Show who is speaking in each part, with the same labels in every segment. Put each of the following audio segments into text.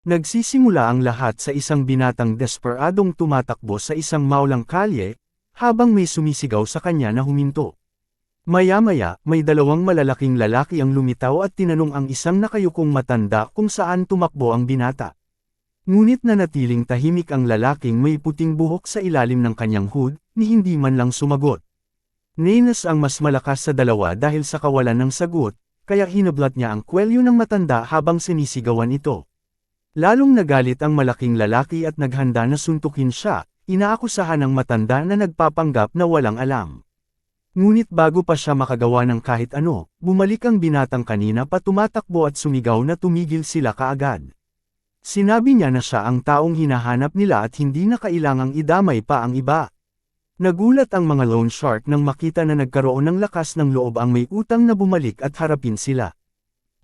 Speaker 1: Nagsisimula ang lahat sa isang binatang desperadong tumatakbo sa isang maulang kalye, habang may sumisigaw sa kanya na huminto. Maya-maya, may dalawang malalaking lalaki ang lumitaw at tinanong ang isang nakayukong matanda kung saan tumakbo ang binata. Ngunit nanatiling tahimik ang lalaking may puting buhok sa ilalim ng kanyang hood, ni hindi man lang sumagot. Nainas ang mas malakas sa dalawa dahil sa kawalan ng sagot, kaya hinablat niya ang kwelyo ng matanda habang sinisigawan ito. Lalong nagalit ang malaking lalaki at naghanda na suntukin siya, inaakusahan ng matanda na nagpapanggap na walang alam. Ngunit bago pa siya makagawa ng kahit ano, bumalik ang binatang kanina pa tumatakbo at sumigaw na tumigil sila kaagad. Sinabi niya na siya ang taong hinahanap nila at hindi na kailangang idamay pa ang iba. Nagulat ang mga loan shark nang makita na nagkaroon ng lakas ng loob ang may utang na bumalik at harapin sila.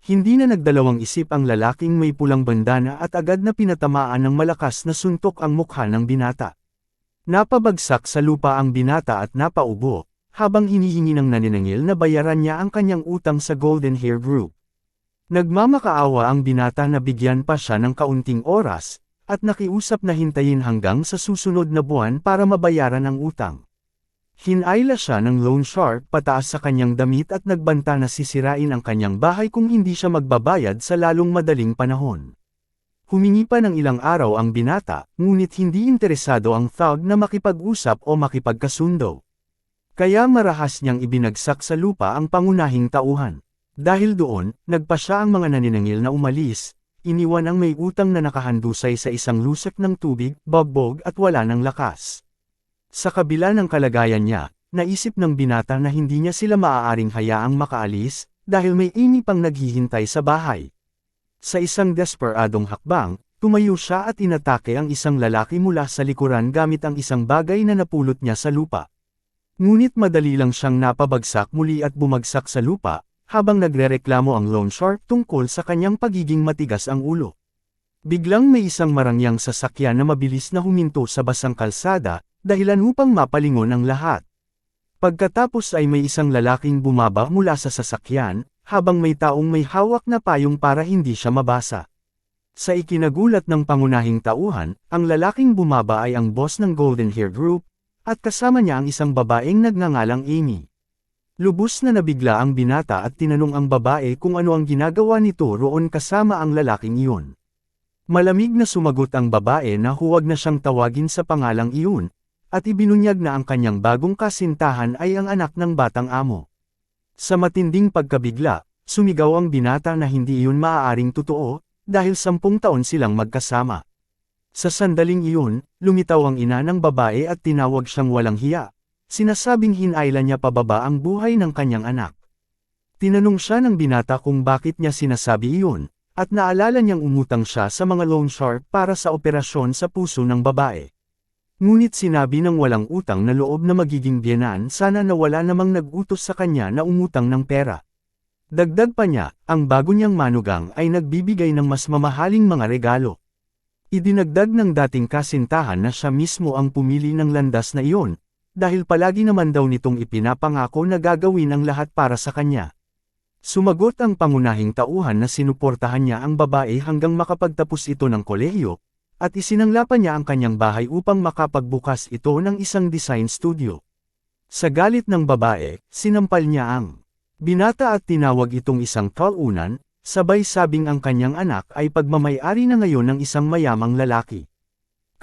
Speaker 1: Hindi na nagdalawang isip ang lalaking may pulang bandana at agad na pinatamaan ng malakas na suntok ang mukha ng binata. Napabagsak sa lupa ang binata at napaubo, habang hinihingi ng naniningil na bayaran niya ang kanyang utang sa Golden Hair Group. Nagmamakaawa ang binata na bigyan pa siya ng kaunting oras, at nakiusap na hintayin hanggang sa susunod na buwan para mabayaran ang utang. Hinayla siya ng loan shark pataas sa kanyang damit at nagbanta na sisirain ang kanyang bahay kung hindi siya magbabayad sa lalong madaling panahon. Humingi pa ng ilang araw ang binata, ngunit hindi interesado ang thug na makipag-usap o makipagkasundo. Kaya marahas niyang ibinagsak sa lupa ang pangunahing tauhan. Dahil doon, nagpa siya ang mga naniningil na umalis, iniwan ang may utang na nakahandusay sa isang lusok ng tubig, bagbog at wala ng lakas. Sa kabila ng kalagayan niya, naisip ng binata na hindi niya sila maaaring hayaang makaalis, dahil may ini pang naghihintay sa bahay. Sa isang desperadong hakbang, tumayo siya at inatake ang isang lalaki mula sa likuran gamit ang isang bagay na napulot niya sa lupa. Ngunit madali lang siyang napabagsak muli at bumagsak sa lupa, habang nagrereklamo ang loan shark tungkol sa kanyang pagiging matigas ang ulo. Biglang may isang marangyang sasakyan na mabilis na huminto sa basang kalsada, dahilan upang mapalingon ang lahat. Pagkatapos ay may isang lalaking bumaba mula sa sasakyan, habang may taong may hawak na payong para hindi siya mabasa. Sa ikinagulat ng pangunahing tauhan, ang lalaking bumaba ay ang boss ng Golden Hair Group, at kasama niya ang isang babaeng nagngangalang Amy. Lubos na nabigla ang binata at tinanong ang babae kung ano ang ginagawa nito roon kasama ang lalaking iyon. Malamig na sumagot ang babae na huwag na siyang tawagin sa pangalang iyon, at ibinunyag na ang kanyang bagong kasintahan ay ang anak ng batang amo. Sa matinding pagkabigla, sumigaw ang binata na hindi iyon maaaring totoo, dahil 10 taon silang magkasama. Sa sandaling iyon, lumitaw ang ina ng babae at tinawag siyang walang hiya. Sinasabing hinayla niya pababa ang buhay ng kanyang anak. Tinanong siya ng binata kung bakit niya sinasabi iyon, at naalala niyang umutang siya sa mga loan shark para sa operasyon sa puso ng babae. Ngunit sinabi ng walang utang na loob na magiging biyenan sana na wala namang nag-utos sa kanya na umutang ng pera. Dagdag pa niya, ang bago niyang manugang ay nagbibigay ng mas mamahaling mga regalo. Idinagdag ng dating kasintahan na siya mismo ang pumili ng landas na iyon, dahil palagi naman daw nitong ipinapangako na gagawin ang lahat para sa kanya. Sumagot ang pangunahing tauhan na sinuportahan niya ang babae hanggang makapagtapos ito ng kolehiyo, at isinanglapan niya ang kanyang bahay upang makapagbukas ito ng isang design studio. Sa galit ng babae, sinampal niya ang binata at tinawag itong isang talunan, sabay sabing ang kanyang anak ay pagmamay-ari na ngayon ng isang mayamang lalaki.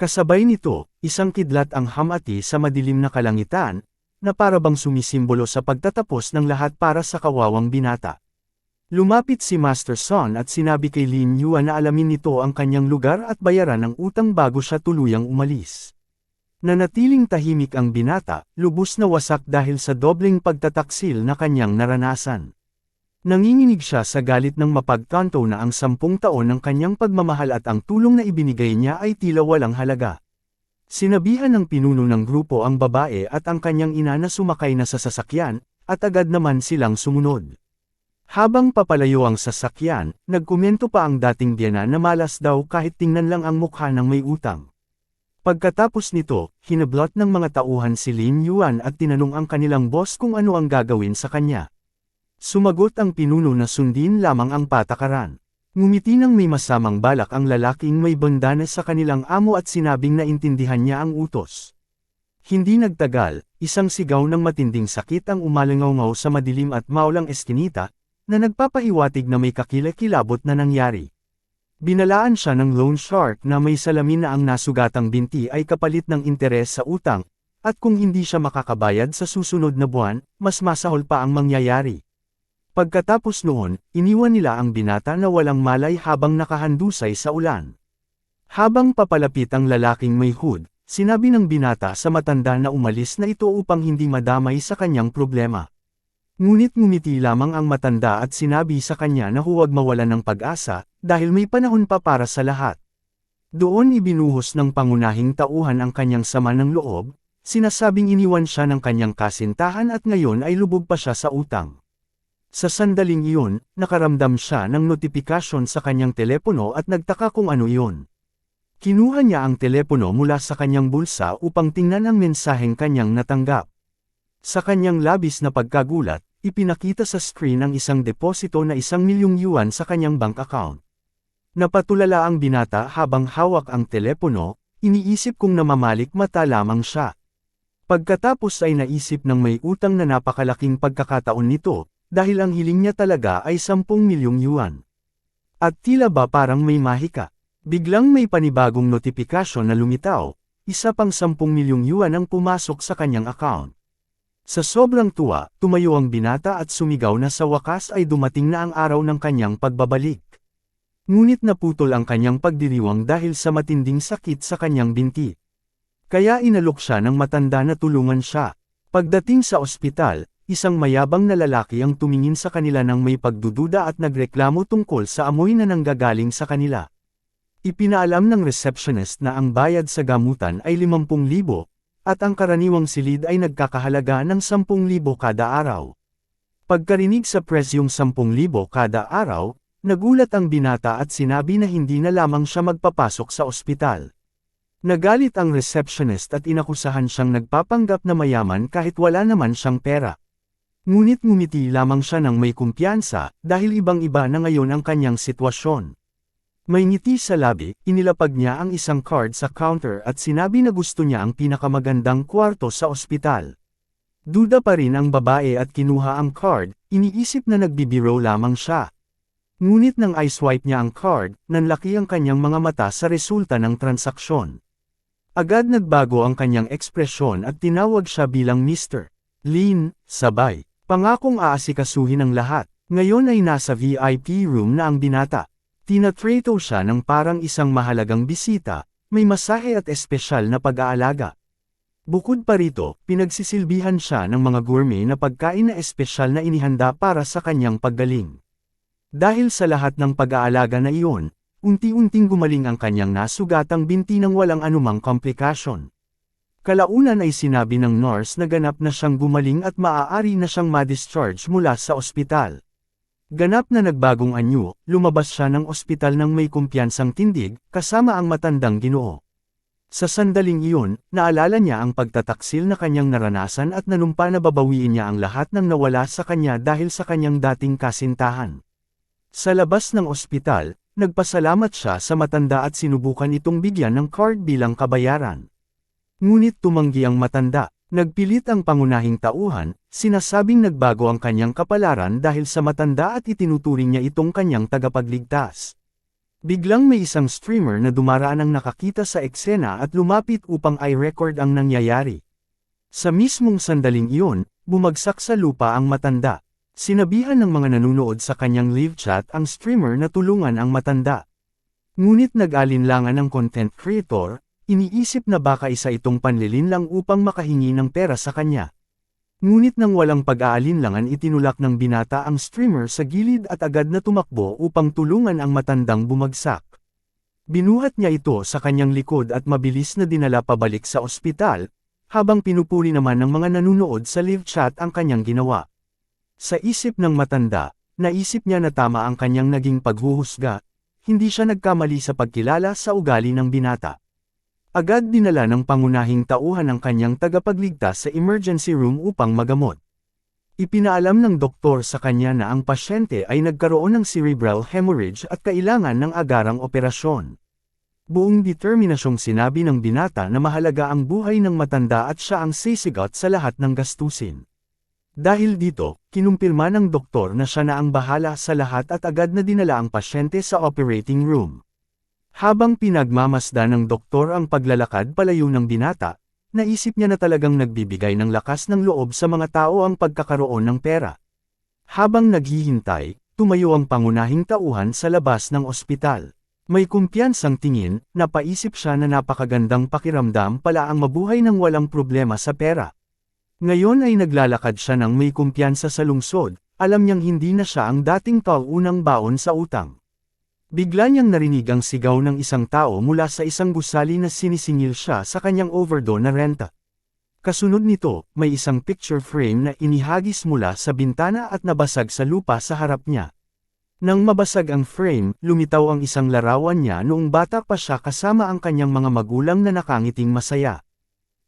Speaker 1: Kasabay nito, isang kidlat ang hamati sa madilim na kalangitan, na parabang sumisimbolo sa pagtatapos ng lahat para sa kawawang binata. Lumapit si Master Son at sinabi kay Lin Yuan na alamin nito ang kanyang lugar at bayaran ang utang bago siya tuluyang umalis. Nanatiling tahimik ang binata, lubos na wasak dahil sa dobleng pagtataksil na kanyang naranasan. Nanginginig siya sa galit ng mapagtanto na ang 10 taon ng kanyang pagmamahal at ang tulong na ibinigay niya ay tila walang halaga. Sinabihan ng pinuno ng grupo ang babae at ang kanyang ina na sumakay na sa sasakyan, at agad naman silang sumunod. Habang papalayo ang sasakyan, nagkomento pa ang dating biyenan na malas daw kahit tingnan lang ang mukha ng may utang. Pagkatapos nito, hinablot ng mga tauhan si Lin Yuan at tinanong ang kanilang boss kung ano ang gagawin sa kanya. Sumagot ang pinuno na sundin lamang ang patakaran. Ngumiti ng may masamang balak ang lalaking may bandana sa kanilang amo at sinabing naintindihan niya ang utos. Hindi nagtagal, isang sigaw ng matinding sakit ang umalangaw sa madilim at maulang eskinita, na nagpapahiwatig na may kakilakilabot na nangyari. Binalaan siya ng loan shark na may salamin na ang nasugatang binti ay kapalit ng interes sa utang, at kung hindi siya makakabayad sa susunod na buwan, mas masahol pa ang mangyayari. Pagkatapos noon, iniwan nila ang binata na walang malay habang nakahandusay sa ulan. Habang papalapit ang lalaking may hood, sinabi ng binata sa matanda na umalis na ito upang hindi madamay sa kanyang problema. Ngunit ngumiti lamang ang matanda at sinabi sa kanya na huwag mawalan ng pag-asa, dahil may panahon pa para sa lahat. Doon ibinuhos ng pangunahing tauhan ang kanyang sama ng loob, sinasabing iniwan siya ng kanyang kasintahan at ngayon ay lubog pa siya sa utang. Sa sandaling iyon, nakaramdam siya ng notifikasyon sa kanyang telepono at nagtaka kung ano iyon. Kinuha niya ang telepono mula sa kanyang bulsa upang tingnan ang mensaheng kanyang natanggap. Sa kanyang labis na pagkagulat, ipinakita sa screen ang isang deposito na 1,000,000 yuan sa kanyang bank account. Napatulala ang binata habang hawak ang telepono, iniisip kung namamalik mata lamang siya. Pagkatapos ay naisip ng may utang na napakalaking pagkakataon nito, dahil ang hiling niya talaga ay 10,000,000 yuan. At tila ba parang may mahika. Biglang may panibagong notifikasyon na lumitaw, isa pang 10,000,000 yuan ang pumasok sa kanyang account. Sa sobrang tuwa, tumayo ang binata at sumigaw na sa wakas ay dumating na ang araw ng kanyang pagbabalik. Ngunit naputol ang kanyang pagdiriwang dahil sa matinding sakit sa kanyang binti. Kaya inalok siya ng matanda na tulungan siya. Pagdating sa ospital, isang mayabang na lalaki ang tumingin sa kanila ng may pagdududa at nagreklamo tungkol sa amoy na nanggagaling sa kanila. Ipinaalam ng receptionist na ang bayad sa gamutan ay 50,000, at ang karaniwang silid ay nagkakahalaga ng 10,000 kada araw. Pagkarinig sa presyong 10,000 kada araw, nagulat ang binata at sinabi na hindi na lamang siya magpapasok sa ospital. Nagalit ang receptionist at inakusahan siyang nagpapanggap na mayaman kahit wala naman siyang pera. Ngunit ngumiti lamang siya ng may kumpiyansa, dahil ibang-iba na ngayon ang kanyang sitwasyon. May ngiti sa labi, inilapag niya ang isang card sa counter at sinabi na gusto niya ang pinakamagandang kwarto sa ospital. Duda pa rin ang babae at kinuha ang card, iniisip na nagbibiro lamang siya. Ngunit nang i-swipe niya ang card, nanlaki ang kanyang mga mata sa resulta ng transaksyon. Agad nagbago ang kanyang ekspresyon at tinawag siya bilang Mr. Lin, sabay. Pangakong aasikasuhin ang lahat. Ngayon ay nasa VIP room na ang binata. Tinatrato siya ng parang isang mahalagang bisita, may masahe at espesyal na pag-aalaga. Bukod pa rito, pinagsisilbihan siya ng mga gourmet na pagkain na espesyal na inihanda para sa kanyang paggaling. Dahil sa lahat ng pag-aalaga na iyon, unti-unting gumaling ang kanyang nasugatang binti ng walang anumang komplikasyon. Kalaunan ay sinabi ng nurse na ganap na siyang gumaling at maaari na siyang ma-discharge mula sa ospital. Ganap na nagbagong anyo, lumabas siya ng ospital ng may kumpiyansang tindig, kasama ang matandang Ginoo. Sa sandaling iyon, naalala niya ang pagtataksil na kanyang naranasan at nanumpa na babawiin niya ang lahat ng nawala sa kanya dahil sa kanyang dating kasintahan. Sa labas ng ospital, nagpasalamat siya sa matanda at sinubukan itong bigyan ng card bilang kabayaran. Ngunit tumanggi ang matanda, nagpilit ang pangunahing tauhan, sinasabing nagbago ang kanyang kapalaran dahil sa matanda at itinuturing niya itong kanyang tagapagligtas. Biglang may isang streamer na dumaraan ang nakakita sa eksena at lumapit upang i-record ang nangyayari. Sa mismong sandaling iyon, bumagsak sa lupa ang matanda. Sinabihan ng mga nanunood sa kanyang live chat ang streamer na tulungan ang matanda. Ngunit nag-alinlangan ang content creator, iniisip na baka isa itong panlilinlang upang makahingi ng pera sa kanya. Ngunit nang walang pag-aalinlangan itinulak ng binata ang streamer sa gilid at agad na tumakbo upang tulungan ang matandang bumagsak. Binuhat niya ito sa kanyang likod at mabilis na dinala pabalik sa ospital, habang pinupuri naman ng mga nanunood sa live chat ang kanyang ginawa. Sa isip ng matanda, naisip niya na tama ang kanyang naging paghuhusga, hindi siya nagkamali sa pagkilala sa ugali ng binata. Agad dinala ng pangunahing tauhan ang kanyang tagapagligtas sa emergency room upang magamot. Ipinaalam ng doktor sa kanya na ang pasyente ay nagkaroon ng cerebral hemorrhage at kailangan ng agarang operasyon. Buong determinasyong sinabi ng binata na mahalaga ang buhay ng matanda at siya ang sisigot sa lahat ng gastusin. Dahil dito, kinumpirma ng doktor na siya na ang bahala sa lahat at agad na dinala ang pasyente sa operating room. Habang pinagmamasdan ng doktor ang paglalakad palayo ng binata, naisip niya na talagang nagbibigay ng lakas ng loob sa mga tao ang pagkakaroon ng pera. Habang naghihintay, tumayo ang pangunahing tauhan sa labas ng ospital. May kumpiyansang tingin, napaisip siya na napakagandang pakiramdam pala ang mabuhay ng walang problema sa pera. Ngayon ay naglalakad siya ng may kumpiyansa sa lungsod, alam niyang hindi na siya ang dating unang baon sa utang. Bigla niyang narinig ang sigaw ng isang tao mula sa isang gusali na sinisingil siya sa kanyang overdone na renta. Kasunod nito, may isang picture frame na inihagis mula sa bintana at nabasag sa lupa sa harap niya. Nang mabasag ang frame, lumitaw ang isang larawan niya noong bata pa siya kasama ang kanyang mga magulang na nakangiting masaya.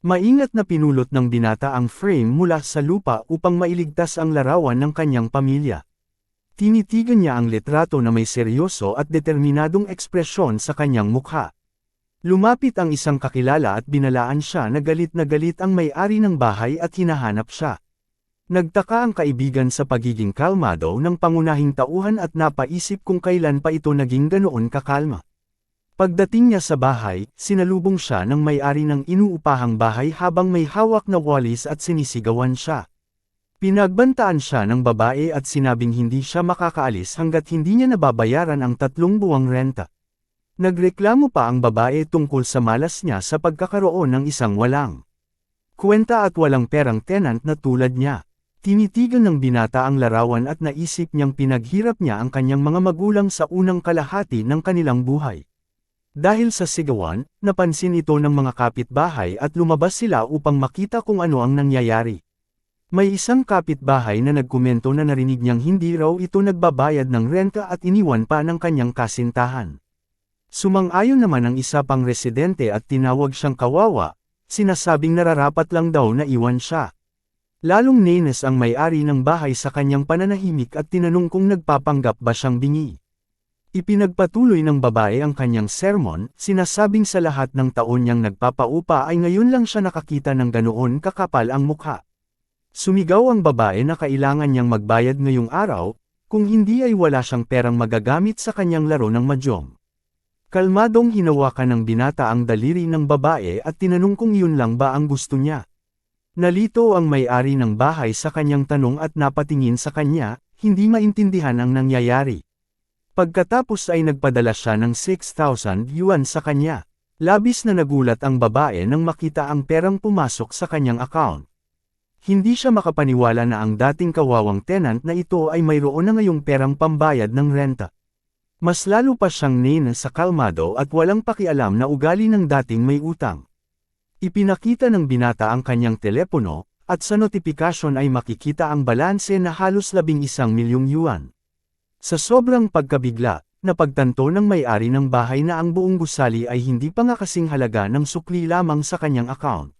Speaker 1: Maingat na pinulot ng binata ang frame mula sa lupa upang mailigtas ang larawan ng kanyang pamilya. Tinitigan niya ang litrato na may seryoso at determinadong ekspresyon sa kanyang mukha. Lumapit ang isang kakilala at binalaan siya na galit ang may-ari ng bahay at hinahanap siya. Nagtaka ang kaibigan sa pagiging kalmado ng pangunahing tauhan at napaisip kung kailan pa ito naging ganoon kakalma. Pagdating niya sa bahay, sinalubong siya ng may-ari ng inuupahang bahay habang may hawak na walis at sinisigawan siya. Pinagbantaan siya ng babae at sinabing hindi siya makakaalis hanggat hindi niya nababayaran ang 3 buwang renta. Nagreklamo pa ang babae tungkol sa malas niya sa pagkakaroon ng isang walang kwenta at walang perang tenant na tulad niya. Tinitigan ng binata ang larawan at naisip niyang pinaghirap niya ang kanyang mga magulang sa unang kalahati ng kanilang buhay. Dahil sa sigawan, napansin ito ng mga kapitbahay at lumabas sila upang makita kung ano ang nangyayari. May isang kapitbahay na nagkomento na narinig niyang hindi raw ito nagbabayad ng renta at iniwan pa ng kanyang kasintahan. Sumang-ayon naman ang isa pang residente at tinawag siyang kawawa, sinasabing nararapat lang daw na iwan siya. Lalong nainis ang may-ari ng bahay sa kanyang pananahimik at tinanong kung nagpapanggap ba siyang bingi. Ipinagpatuloy ng babae ang kanyang sermon, sinasabing sa lahat ng taon niyang nagpapaupa ay ngayon lang siya nakakita ng ganoon kakapal ang mukha. Sumigaw ang babae na kailangan niyang magbayad ngayong araw, kung hindi ay wala siyang perang magagamit sa kanyang laro ng mahjong. Kalmadong hinawakan ng binata ang daliri ng babae at tinanong kung yun lang ba ang gusto niya. Nalito ang may-ari ng bahay sa kanyang tanong at napatingin sa kanya, hindi maintindihan ang nangyayari. Pagkatapos ay nagpadala siya ng 6,000 yuan sa kanya. Labis na nagulat ang babae nang makita ang perang pumasok sa kanyang account. Hindi siya makapaniwala na ang dating kawawang tenant na ito ay mayroon na ngayong perang pambayad ng renta. Mas lalo pa siyang nainis sa kalmado at walang pakialam na ugali ng dating may utang. Ipinakita ng binata ang kanyang telepono, at sa notifikasyon ay makikita ang balanse na halos 11 milyong yuan. Sa sobrang pagkabigla, napagtanto ng may-ari ng bahay na ang buong gusali ay hindi pa nga kasing halaga ng sukli lamang sa kanyang account.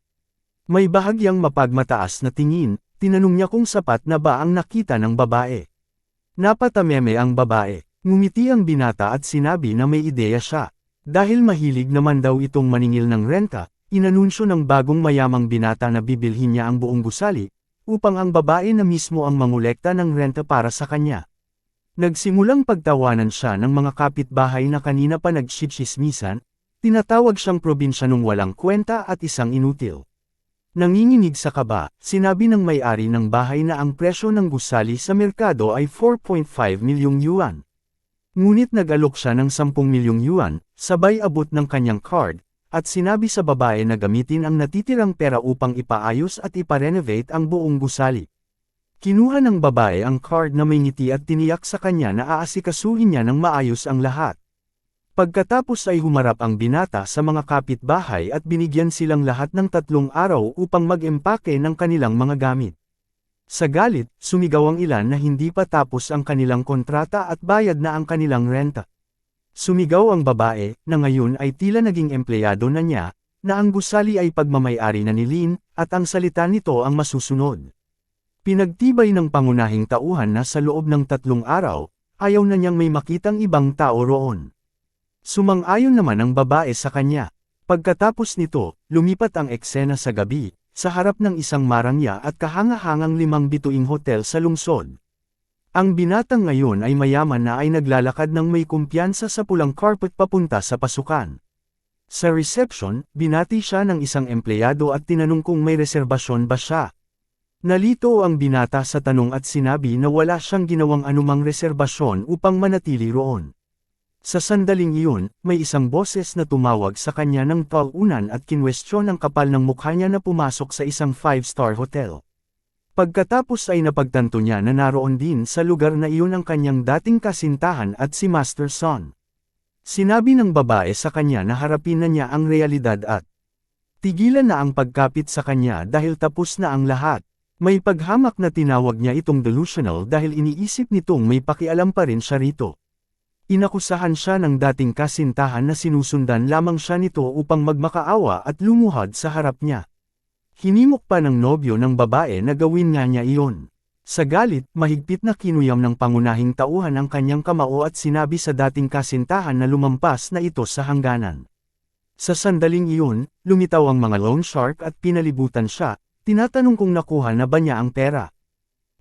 Speaker 1: May bahagyang mapagmataas na tingin, tinanong niya kung sapat na ba ang nakita ng babae. Napatameme ang babae, ngumiti ang binata at sinabi na may ideya siya. Dahil mahilig naman daw itong maningil ng renta, inanunsyo ng bagong mayamang binata na bibilhin niya ang buong gusali, upang ang babae na mismo ang mangolekta ng renta para sa kanya. Nagsimulang pagtawanan siya ng mga kapitbahay na kanina pa nagtsitsismisan, tinatawag siyang probinsyanong walang kwenta at isang inutil. Nanginginig sa kaba, sinabi ng may-ari ng bahay na ang presyo ng gusali sa merkado ay 4.5 milyong yuan. Ngunit nag-alok siya ng 10 milyong yuan, sabay abot ng kanyang card, at sinabi sa babae na gamitin ang natitirang pera upang ipaayos at iparenovate ang buong gusali. Kinuha ng babae ang card na may ngiti at tiniyak sa kanya na aasikasuhin niya ng maayos ang lahat. Pagkatapos ay humarap ang binata sa mga kapitbahay at binigyan silang lahat ng 3 araw upang mag-empake ng kanilang mga gamit. Sa galit, sumigaw ang ilan na hindi pa tapos ang kanilang kontrata at bayad na ang kanilang renta. Sumigaw ang babae, na ngayon ay tila naging empleyado na niya, na ang gusali ay pagmamay-ari na ni Lin, at ang salita nito ang masusunod. Pinagtibay ng pangunahing tauhan na sa loob ng 3 araw, ayaw na niyang may makitang ibang tao roon. Sumang-ayon naman ang babae sa kanya. Pagkatapos nito, lumipat ang eksena sa gabi, sa harap ng isang marangya at kahanga-hangang 5 bituing hotel sa lungsod. Ang binatang ngayon ay mayaman na ay naglalakad ng may kumpiyansa sa pulang carpet papunta sa pasukan. Sa reception, binati siya ng isang empleyado at tinanong kung may reserbasyon ba siya. Nalito ang binata sa tanong at sinabi na wala siyang ginawang anumang reserbasyon upang manatili roon. Sa sandaling iyon, may isang boses na tumawag sa kanya ng talunan at kinwestiyon ang kapal ng mukha niya na pumasok sa isang 5-star hotel. Pagkatapos ay napagtanto niya na naroon din sa lugar na iyon ang kanyang dating kasintahan at si Master Son. Sinabi ng babae sa kanya na harapin na niya ang realidad at tigilan na ang pagkapit sa kanya dahil tapos na ang lahat. May paghamak na tinawag niya itong delusional dahil iniisip nitong may pakialam pa rin siya rito. Inakusahan siya ng dating kasintahan na sinusundan lamang siya nito upang magmakaawa at lumuhad sa harap niya. Hinimok pa ng nobyo ng babae na gawin nga niya iyon. Sa galit, mahigpit na kinuyam ng pangunahing tauhan ang kanyang kamao at sinabi sa dating kasintahan na lumampas na ito sa hangganan. Sa sandaling iyon, lumitaw ang mga loan shark at pinalibutan siya, tinatanong kung nakuha na ba niya ang pera.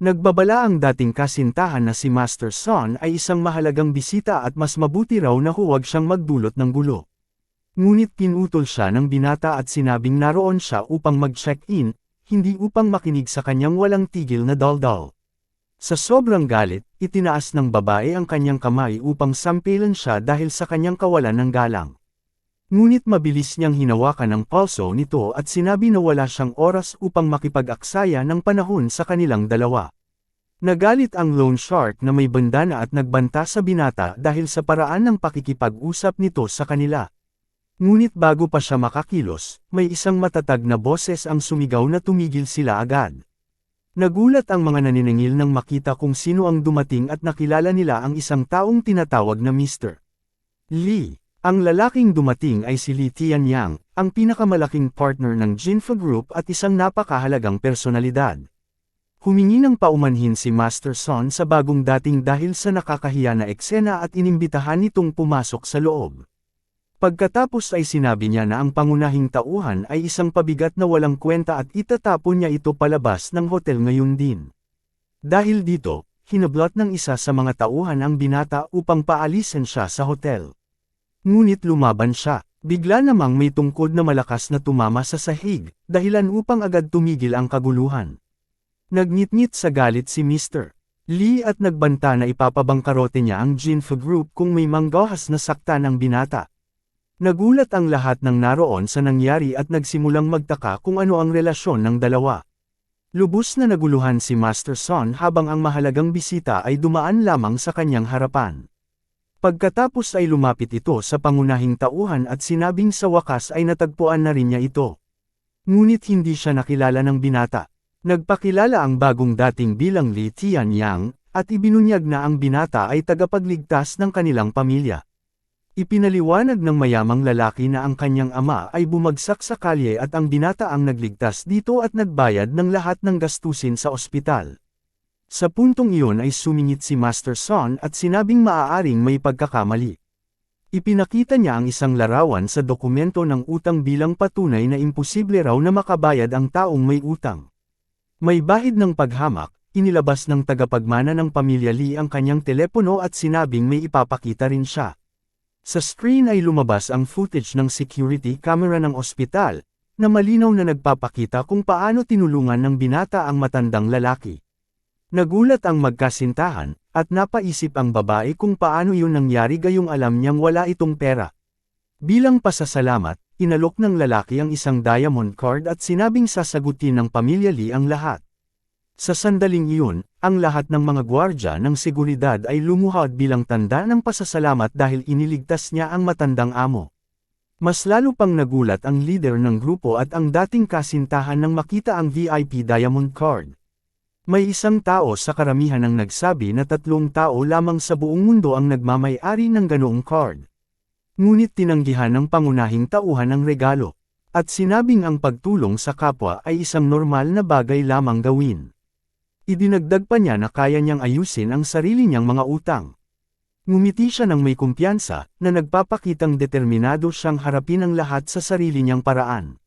Speaker 1: Nagbabala ang dating kasintahan na si Master Son ay isang mahalagang bisita at mas mabuti raw na huwag siyang magdulot ng gulo. Ngunit pinutol siya ng binata at sinabing naroon siya upang mag-check-in, hindi upang makinig sa kanyang walang tigil na daldal. Sa sobrang galit, itinaas ng babae ang kanyang kamay upang sampilan siya dahil sa kanyang kawalan ng galang. Ngunit mabilis niyang hinawakan ang palso nito at sinabi na wala siyang oras upang makipag-aksaya ng panahon sa kanilang dalawa. Nagalit ang loan shark na may bandana at nagbanta sa binata dahil sa paraan ng pakikipag-usap nito sa kanila. Ngunit bago pa siya makakilos, may isang matatag na boses ang sumigaw na tumigil sila agad. Nagulat ang mga naniningil nang makita kung sino ang dumating at nakilala nila ang isang taong tinatawag na Mr. Lee. Ang lalaking dumating ay si Lee Tianyang, ang pinakamalaking partner ng Jinfa Group at isang napakahalagang personalidad. Humingi ng paumanhin si Master Son sa bagong dating dahil sa nakakahiya na eksena at inimbitahan nitong pumasok sa loob. Pagkatapos ay sinabi niya na ang pangunahing tauhan ay isang pabigat na walang kwenta at itatapon niya ito palabas ng hotel ngayon din. Dahil dito, hinablot ng isa sa mga tauhan ang binata upang paalisin siya sa hotel. Ngunit lumaban siya, bigla namang may tungkod na malakas na tumama sa sahig, dahilan upang agad tumigil ang kaguluhan. Nagngit-ngit sa galit si Mr. Lee at nagbanta na ipapabangkarote niya ang Jinfa Group kung may manggahas na saktan ang binata. Nagulat ang lahat ng naroon sa nangyari at nagsimulang magtaka kung ano ang relasyon ng dalawa. Lubos na naguluhan si Master Son habang ang mahalagang bisita ay dumaan lamang sa kanyang harapan. Pagkatapos ay lumapit ito sa pangunahing tauhan at sinabing sa wakas ay natagpuan na rin niya ito. Ngunit hindi siya nakilala ng binata. Nagpakilala ang bagong dating bilang Lee Tianyang, at ibinunyag na ang binata ay tagapagligtas ng kanilang pamilya. Ipinaliwanag ng mayamang lalaki na ang kanyang ama ay bumagsak sa kalye at ang binata ang nagligtas dito at nagbayad ng lahat ng gastusin sa ospital. Sa puntong iyon ay sumingit si Master Son at sinabing maaaring may pagkakamali. Ipinakita niya ang isang larawan sa dokumento ng utang bilang patunay na imposible raw na makabayad ang taong may utang. May bahid ng paghamak, inilabas ng tagapagmana ng pamilya Lee ang kanyang telepono at sinabing may ipapakita rin siya. Sa screen ay lumabas ang footage ng security camera ng ospital, na malinaw na nagpapakita kung paano tinulungan ng binata ang matandang lalaki. Nagulat ang magkasintahan, at napaisip ang babae kung paano iyon nangyari gayong alam niyang wala itong pera. Bilang pasasalamat, inalok ng lalaki ang isang diamond card at sinabing sasagutin ng pamilya Lee ang lahat. Sa sandaling iyon, ang lahat ng mga gwardya ng seguridad ay lumuhod bilang tanda ng pasasalamat dahil iniligtas niya ang matandang amo. Mas lalo pang nagulat ang leader ng grupo at ang dating kasintahan nang makita ang VIP diamond card. May isang tao sa karamihan ang nagsabi na 3 tao lamang sa buong mundo ang nagmamay-ari ng ganoong card. Ngunit tinanggihan ng pangunahing tauhan ang regalo, at sinabing ang pagtulong sa kapwa ay isang normal na bagay lamang gawin. Idinagdag pa niya na kaya niyang ayusin ang sarili niyang mga utang. Ngumiti siya ng may kumpiyansa, na nagpapakitang determinado siyang harapin ang lahat sa sarili niyang paraan.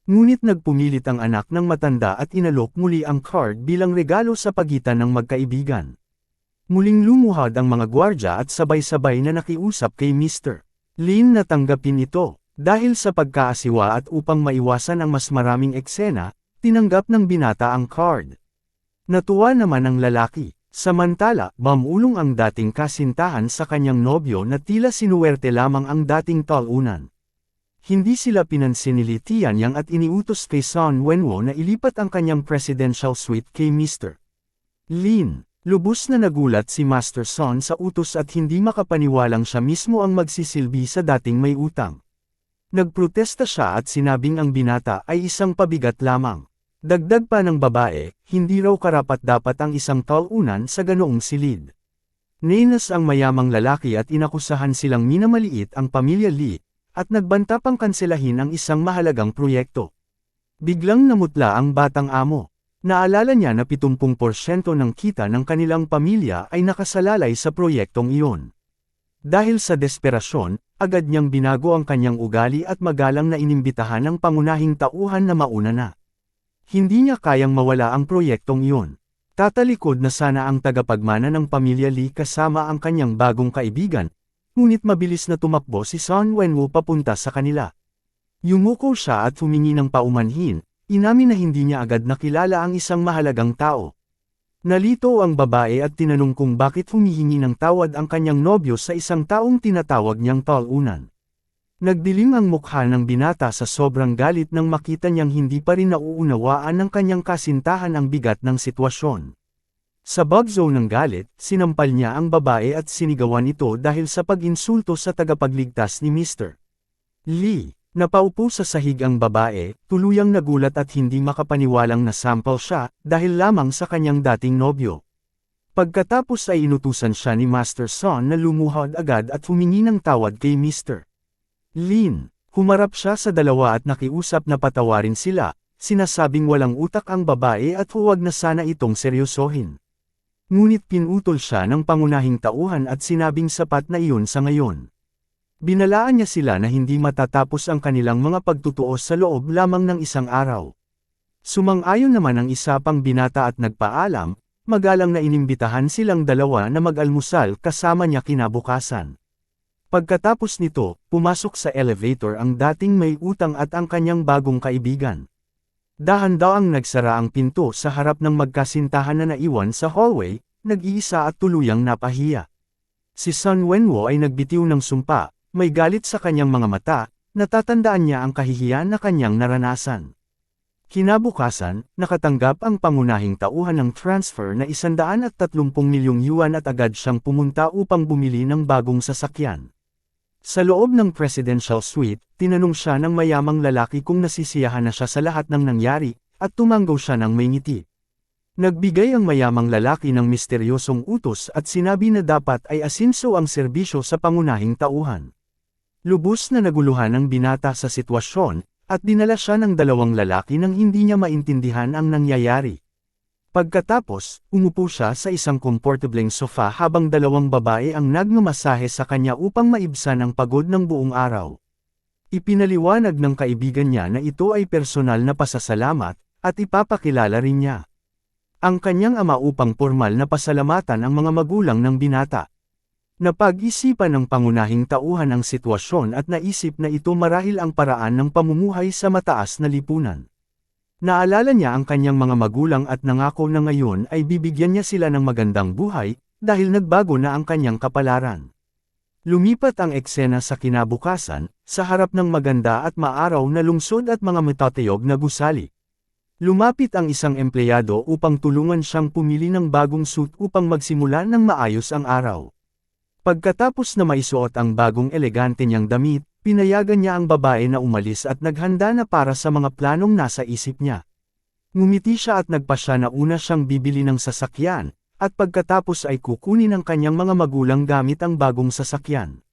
Speaker 1: Ngunit nagpumilit ang anak ng matanda at inalok muli ang card bilang regalo sa pagitan ng magkaibigan. Muling lumuhad ang mga gwardya at sabay-sabay na nakiusap kay Mr. Lin na tanggapin ito. Dahil sa pagkaasiwa at upang maiwasan ang mas maraming eksena, tinanggap ng binata ang card. Natuwa naman ang lalaki. Samantala, mamulong ang dating kasintahan sa kanyang nobyo na tila sinuwerte lamang ang dating talunan. Hindi sila pinansin ni Li Tianyang at iniutos kay Sun Wenwo na ilipat ang kanyang presidential suite kay Mr. Lin. Lubos na nagulat si Master Sun sa utos at hindi makapaniwalang siya mismo ang magsisilbi sa dating may utang. Nagprotesta siya at sinabing ang binata ay isang pabigat lamang. Dagdag pa ng babae, hindi raw karapat-dapat ang isang talunan sa ganoong silid. Ninas ang mayamang lalaki at inakusahan silang minamaliit ang pamilya Li, at nagbanta pang kanselahin ang isang mahalagang proyekto. Biglang namutla ang batang amo. Naalala niya na 70% ng kita ng kanilang pamilya ay nakasalalay sa proyektong iyon. Dahil sa desperasyon, agad niyang binago ang kanyang ugali at magalang na inimbitahan ang pangunahing tauhan na mauna na. Hindi niya kayang mawala ang proyektong iyon. Tatalikod na sana ang tagapagmana ng pamilya Li kasama ang kanyang bagong kaibigan, ngunit mabilis na tumakbo si Sun Wenwo papunta sa kanila. Yumuko siya at humingi ng paumanhin, inamin na hindi niya agad nakilala ang isang mahalagang tao. Nalito ang babae at tinanong kung bakit humihingi ng tawad ang kanyang nobyo sa isang taong tinatawag niyang talunan. Nagdilim ang mukha ng binata sa sobrang galit nang makita niyang hindi pa rin nauunawaan ng kanyang kasintahan ang bigat ng sitwasyon. Sa bugzo ng galit, sinampal niya ang babae at sinigawan ito dahil sa pag-insulto sa tagapagligtas ni Mr. Lee. Napaupo sa sahig ang babae, tuluyang nagulat at hindi makapaniwalang nasampal siya dahil lamang sa kanyang dating nobyo. Pagkatapos ay inutusan siya ni Master Sun na lumuhod agad at humingi ng tawad kay Mr. Lin. Humarap siya sa dalawa at nakiusap na patawarin sila, sinasabing walang utak ang babae at huwag na sana itong seryosohin. Ngunit pinutol siya ng pangunahing tauhan at sinabing sapat na iyon sa ngayon. Binalaan niya sila na hindi matatapos ang kanilang mga pagtutuos sa loob lamang ng isang araw. Sumang-ayon naman ang isa pang binata at nagpaalam, magalang na inimbitahan silang dalawa na mag-almusal kasama niya kinabukasan. Pagkatapos nito, pumasok sa elevator ang dating may utang at ang kanyang bagong kaibigan. Dahan-daang nagsara ang pinto sa harap ng magkasintahan na naiwan sa hallway, nag-iisa at tuluyang napahiya. Si Sun Wenwo ay nagbitiw ng sumpa, may galit sa kanyang mga mata, natatandaan niya ang kahihiyan na kanyang naranasan. Kinabukasan, nakatanggap ang pangunahing tauhan ng transfer na 130 milyong yuan at agad siyang pumunta upang bumili ng bagong sasakyan. Sa loob ng presidential suite, tinanong siya ng mayamang lalaki kung nasisiyahan na siya sa lahat ng nangyari, at tumanggaw siya ng may ngiti. Nagbigay ang mayamang lalaki ng misteryosong utos at sinabi na dapat ay asinso ang serbisyo sa pangunahing tauhan. Lubos na naguluhan ang binata sa sitwasyon, at dinala siya ng dalawang lalaki nang hindi niya maintindihan ang nangyayari. Pagkatapos, umupo siya sa isang komportableng sofa habang dalawang babae ang nagmamasahe sa kanya upang maibsan ang pagod ng buong araw. Ipinaliwanag ng kaibigan niya na ito ay personal na pasasalamat, at ipapakilala rin niya ang kanyang ama upang formal na pasalamatan ang mga magulang ng binata. Napag-isipan ng pangunahing tauhan ang sitwasyon at naisip na ito marahil ang paraan ng pamumuhay sa mataas na lipunan. Naalala niya ang kanyang mga magulang at nangako na ngayon ay bibigyan niya sila ng magandang buhay, dahil nagbago na ang kanyang kapalaran. Lumipat ang eksena sa kinabukasan, sa harap ng maganda at maaraw na lungsod at mga matatayog na gusali. Lumapit ang isang empleyado upang tulungan siyang pumili ng bagong suit upang magsimula ng maayos ang araw. Pagkatapos na maisuot ang bagong elegante niyang damit, pinayagan niya ang babae na umalis at naghanda na para sa mga planong nasa isip niya. Ngumiti siya at nagpasya na una siyang bibili ng sasakyan, at pagkatapos ay kukunin ng kanyang mga magulang gamit ang bagong sasakyan.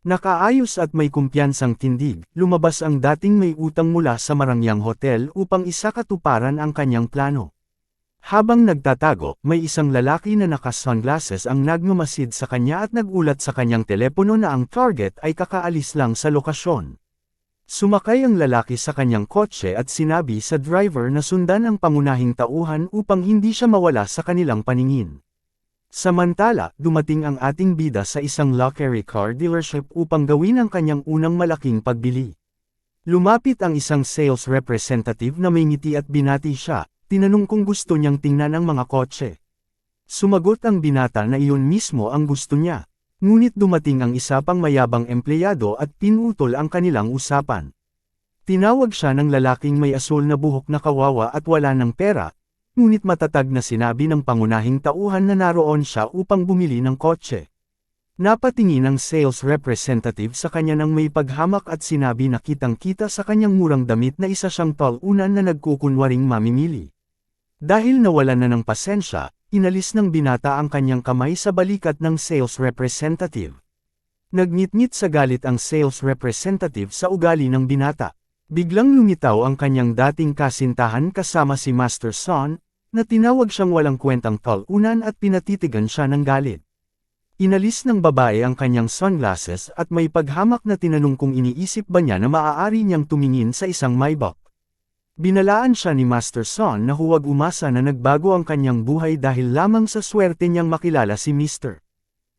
Speaker 1: Nakaayos at may kumpiyansang tindig, lumabas ang dating may utang mula sa Marangyang Hotel upang isakatuparan ang kanyang plano. Habang nagtatago, may isang lalaki na naka-sunglasses ang nagmamasid sa kanya at nagulat sa kanyang telepono na ang target ay kakaalis lang sa lokasyon. Sumakay ang lalaki sa kanyang kotse at sinabi sa driver na sundan ang pangunahing tauhan upang hindi siya mawala sa kanilang paningin. Samantala, dumating ang ating bida sa isang luxury car dealership upang gawin ang kanyang unang malaking pagbili. Lumapit ang isang sales representative na may ngiti at binati siya, tinanong kung gusto niyang tingnan ang mga kotse. Sumagot ang binata na iyon mismo ang gusto niya. Ngunit dumating ang isa pang mayabang empleyado at pinutol ang kanilang usapan. Tinawag siya ng lalaking may asul na buhok na kawawa at wala ng pera, ngunit matatag na sinabi ng pangunahing tauhan na naroon siya upang bumili ng kotse. Napatingin ang sales representative sa kanya ng may paghamak at sinabi na kitang-kita sa kanyang murang damit na isa siyang talunan na nagkukunwaring mamimili. Dahil nawalan na ng pasensya, inalis ng binata ang kanyang kamay sa balikat ng sales representative. Nagngit-ngit sa galit ang sales representative sa ugali ng binata. Biglang lumitaw ang kanyang dating kasintahan kasama si Master Son, na tinawag siyang walang kwentang talunan at pinatitigan siya ng galit. Inalis ng babae ang kanyang sunglasses at may paghamak na tinanong kung iniisip ba niya na maaari niyang tumingin sa isang Maybach. Binalaan siya ni Master Son na huwag umasa na nagbago ang kanyang buhay dahil lamang sa swerte niyang makilala si Mr.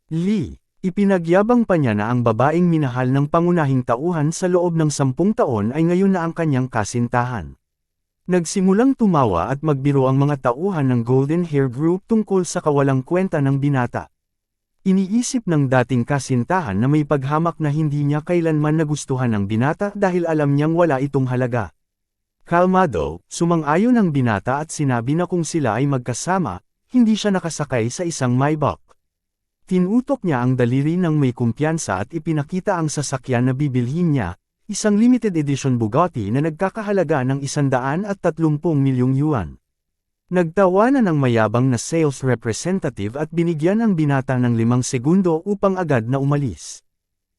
Speaker 1: Lee. Ipinagyabang pa niya na ang babaeng minahal ng pangunahing tauhan sa loob ng 10 taon ay ngayon na ang kanyang kasintahan. Nagsimulang tumawa at magbiro ang mga tauhan ng Golden Hair Group tungkol sa kawalang kwenta ng binata. Iniisip ng dating kasintahan na may paghamak na hindi niya kailanman nagustuhan ng binata dahil alam niyang wala itong halaga. Kalmado, sumang-ayon ang binata at sinabi na kung sila ay magkasama, hindi siya nakasakay sa isang Maybach. Tinutok niya ang daliri ng may kumpiyansa at ipinakita ang sasakyan na bibilhin niya, isang limited edition Bugatti na nagkakahalaga ng 130 milyong yuan. Nagtawanan ang mayabang na sales representative at binigyan ang binata ng 5 segundo upang agad na umalis.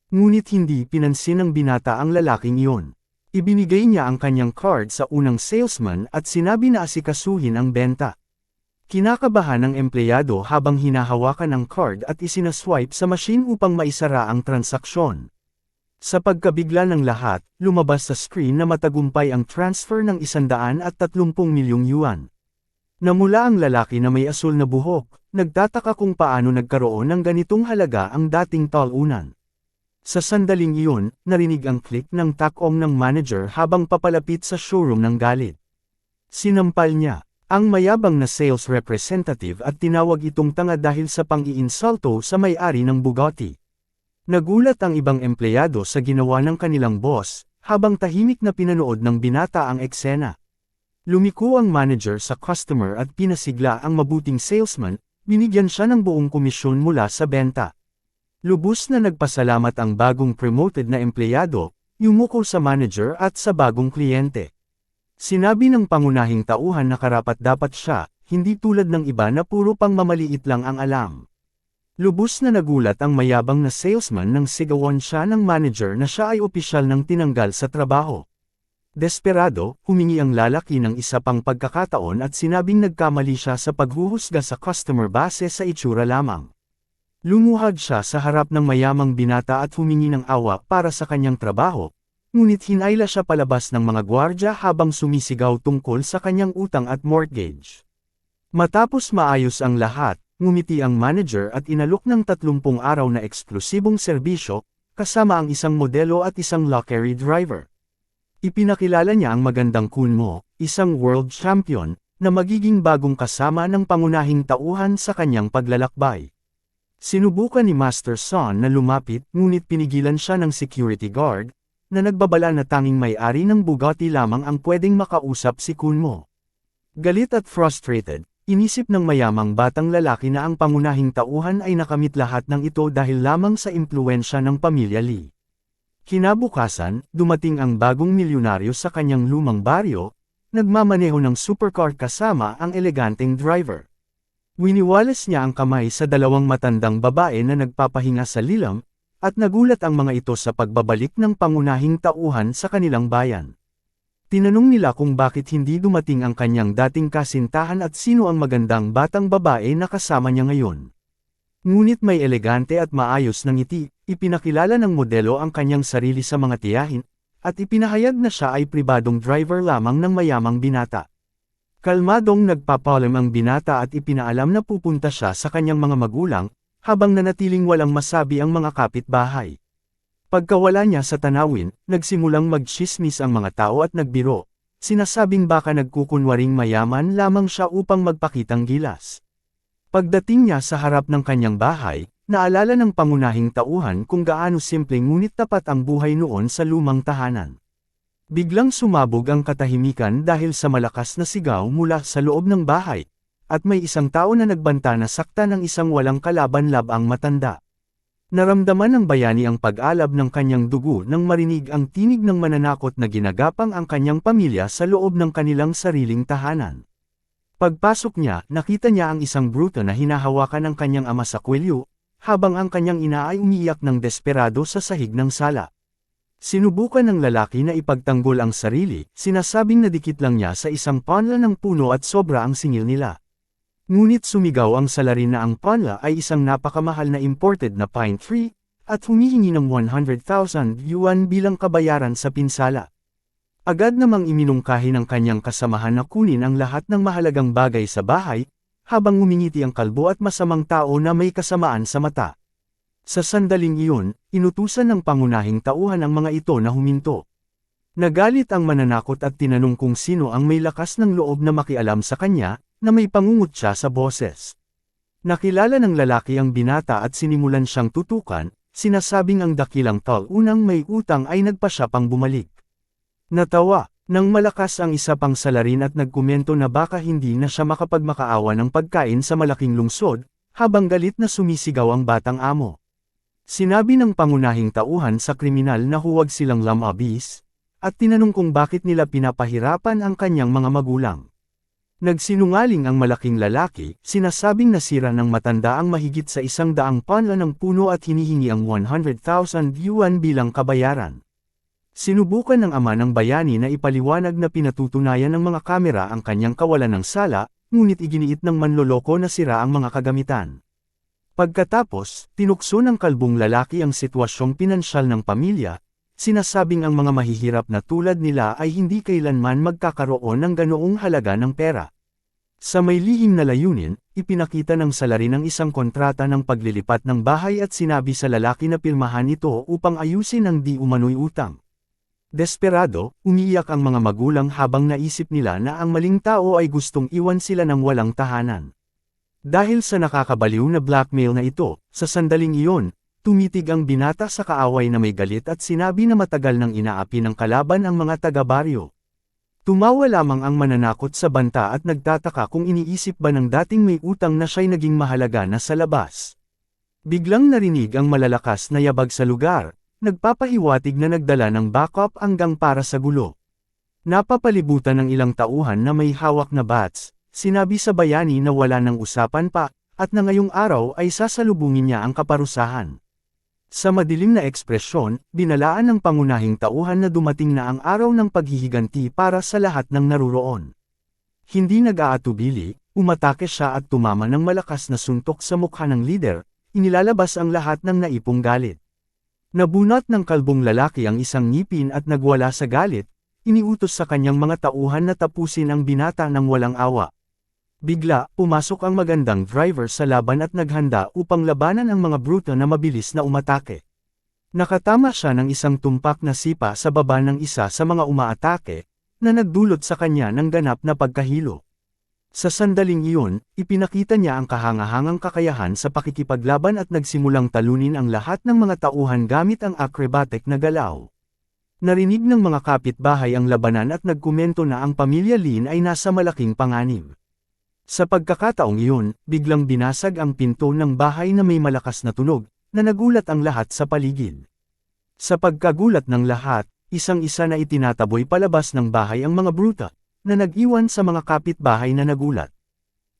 Speaker 1: Ngunit hindi pinansin ng binata ang lalaking iyon. Ibinigay niya ang kanyang card sa unang salesman at sinabi na asikasuhin ang benta. Kinakabahan ng empleyado habang hinahawakan ang card at isinaswipe sa machine upang maisara ang transaksyon. Sa pagkabigla ng lahat, lumabas sa screen na matagumpay ang transfer ng 130 milyong yuan. Namula ang lalaki na may asul na buhok, nagtataka kung paano nagkaroon ng ganitong halaga ang dating talunan. Sa sandaling iyon, narinig ang click ng takong ng manager habang papalapit sa showroom ng galit. Sinampal niya ang mayabang na sales representative at tinawag itong tanga dahil sa pang-iinsulto sa may-ari ng Bugatti. Nagulat ang ibang empleyado sa ginawa ng kanilang boss, habang tahimik na pinanood ng binata ang eksena. Lumiko ang manager sa customer at pinasigla ang mabuting salesman, binigyan siya ng buong komisyon mula sa benta. Lubos na nagpasalamat ang bagong promoted na empleyado, yumuko sa manager at sa bagong kliyente. Sinabi ng pangunahing tauhan na karapat-dapat siya, hindi tulad ng iba na puro pang mamaliit lang ang alam. Lubos na nagulat ang mayabang na salesman nang sigawan siya ng manager na siya ay opisyal ng tinanggal sa trabaho. Desperado, humingi ang lalaki ng isa pang pagkakataon at sinabing nagkamali siya sa paghuhusga sa customer base sa itsura lamang. Lumuhad siya sa harap ng mayamang binata at humingi ng awa para sa kanyang trabaho, ngunit hinayla siya palabas ng mga gwardya habang sumisigaw tungkol sa kanyang utang at mortgage. Matapos maayos ang lahat, ngumiti ang manager at inalok ng 30 araw na eksklusibong serbisyo, kasama ang isang modelo at isang luxury driver. Ipinakilala niya ang magandang kunmo, isang world champion, na magiging bagong kasama ng pangunahing tauhan sa kanyang paglalakbay. Sinubukan ni Master Son na lumapit ngunit pinigilan siya ng security guard, na nagbabala na tanging may-ari ng Bugatti lamang ang pwedeng makausap si Kunmo. Galit at frustrated, inisip ng mayamang batang lalaki na ang pangunahing tauhan ay nakamit lahat ng ito dahil lamang sa impluwensya ng pamilya Lee. Kinabukasan, dumating ang bagong milyonaryo sa kanyang lumang baryo, nagmamaneho ng supercar kasama ang eleganteng driver. Winiwalas niya ang kamay sa 2 matandang babae na nagpapahinga sa lilam, at nagulat ang mga ito sa pagbabalik ng pangunahing tauhan sa kanilang bayan. Tinanong nila kung bakit hindi dumating ang kanyang dating kasintahan at sino ang magandang batang babae na kasama niya ngayon. Ngunit may elegante at maayos na ngiti, ipinakilala ng modelo ang kanyang sarili sa mga tiyahin, at ipinahayag na siya ay pribadong driver lamang ng mayamang binata. Kalmadong nagpapaalam ang binata at ipinaalam na pupunta siya sa kanyang mga magulang, habang nanatiling walang masabi ang mga kapitbahay. Pagkawala niya sa tanawin, nagsimulang magtsismis ang mga tao at nagbiro, sinasabing baka nagkukunwaring mayaman lamang siya upang magpakitang gilas. Pagdating niya sa harap ng kanyang bahay, naalala ng pangunahing tauhan kung gaano simple ngunit tapat ang buhay noon sa lumang tahanan. Biglang sumabog ang katahimikan dahil sa malakas na sigaw mula sa loob ng bahay, at may isang tao na nagbanta na sakta ng isang walang kalaban-labang matanda. Naramdaman ng bayani ang pag-alab ng kanyang dugo nang marinig ang tinig ng mananakot na ginagapang ang kanyang pamilya sa loob ng kanilang sariling tahanan. Pagpasok niya, nakita niya ang isang bruto na hinahawakan ng kanyang ama sa kwelyo, habang ang kanyang ina ay umiiyak ng desperado sa sahig ng sala. Sinubukan ng lalaki na ipagtanggol ang sarili, sinasabing nadikit lang niya sa isang panla ng puno at sobra ang singil nila. Ngunit sumigaw ang salarin na ang panla ay isang napakamahal na imported na pine tree, at humihingi ng 100,000 yuan bilang kabayaran sa pinsala. Agad namang iminungkahi ng kanyang kasamahan na kunin ang lahat ng mahalagang bagay sa bahay, habang ngumingiti ang kalbo at masamang tao na may kasamaan sa mata. Sa sandaling iyon, inutusan ng pangunahing tauhan ang mga ito na huminto. Nagalit ang mananakot at tinanong kung sino ang may lakas ng loob na makialam sa kanya, na may pangungot siya sa boses. Nakilala ng lalaki ang binata at sinimulan siyang tutukan, sinasabing ang dakilang unang may utang ay nagpa siya pang bumalik. Natawa, nang malakas ang isa pang salarin at nagkomento na baka hindi na siya makapagmakaawa ng pagkain sa malaking lungsod, habang galit na sumisigaw ang batang amo. Sinabi ng pangunahing tauhan sa kriminal na huwag silang lamabis, at tinanong kung bakit nila pinapahirapan ang kanyang mga magulang. Nagsinungaling ang malaking lalaki, sinasabing nasira ng matanda ang mahigit sa 100 panla ng puno at hinihingi ang 100,000 yuan bilang kabayaran. Sinubukan ng ama ng bayani na ipaliwanag na pinatutunayan ng mga kamera ang kanyang kawalan ng sala, ngunit iginiit ng manloloko na sira ang mga kagamitan. Pagkatapos, tinukso ng kalbong lalaki ang sitwasyong pinansyal ng pamilya, sinasabing ang mga mahihirap na tulad nila ay hindi kailanman magkakaroon ng ganoong halaga ng pera. Sa may lihim na layunin, ipinakita ng salarin ang isang kontrata ng paglilipat ng bahay at sinabi sa lalaki na pirmahan ito upang ayusin ang di umano'y utang. Desperado, umiiyak ang mga magulang habang naisip nila na ang maling tao ay gustong iwan sila ng walang tahanan. Dahil sa nakakabaliw na blackmail na ito, sa sandaling iyon, tumitig ang binata sa kaaway na may galit at sinabi na matagal nang inaapi ng kalaban ang mga taga-baryo. Tumawa lamang ang mananakot sa banta at nagtataka kung iniisip ba ng dating may utang na siya'y naging mahalaga na sa labas. Biglang narinig ang malalakas na yabag sa lugar, nagpapahiwatig na nagdala ng backup hanggang para sa gulo. Napapalibutan ng ilang tauhan na may hawak na bats. Sinabi sa bayani na wala ng usapan pa, at na ngayong araw ay sasalubungin niya ang kaparusahan. Sa madilim na ekspresyon, binalaan ng pangunahing tauhan na dumating na ang araw ng paghihiganti para sa lahat ng naruroon. Hindi nag-aatubili, umatake siya at tumama ng malakas na suntok sa mukha ng lider, inilalabas ang lahat ng naipong galit. Nabunot ng kalbong lalaki ang isang ngipin at nagwala sa galit, iniutos sa kanyang mga tauhan na tapusin ang binata ng walang awa. Bigla, pumasok ang magandang driver sa laban at naghanda upang labanan ang mga bruto na mabilis na umatake. Nakatama siya ng isang tumpak na sipa sa baba ng isa sa mga umaatake, na nagdulot sa kanya ng ganap na pagkahilo. Sa sandaling iyon, ipinakita niya ang kahangahangang kakayahan sa pakikipaglaban at nagsimulang talunin ang lahat ng mga tauhan gamit ang acrobatic na galaw. Narinig ng mga kapitbahay ang labanan at nagkomento na ang pamilya Lin ay nasa malaking panganib. Sa pagkakataong iyon, biglang binasag ang pinto ng bahay na may malakas na tunog, na nagulat ang lahat sa paligid. Sa pagkagulat ng lahat, isang-isa na itinataboy palabas ng bahay ang mga bruta, na nag-iwan sa mga kapitbahay na nagulat.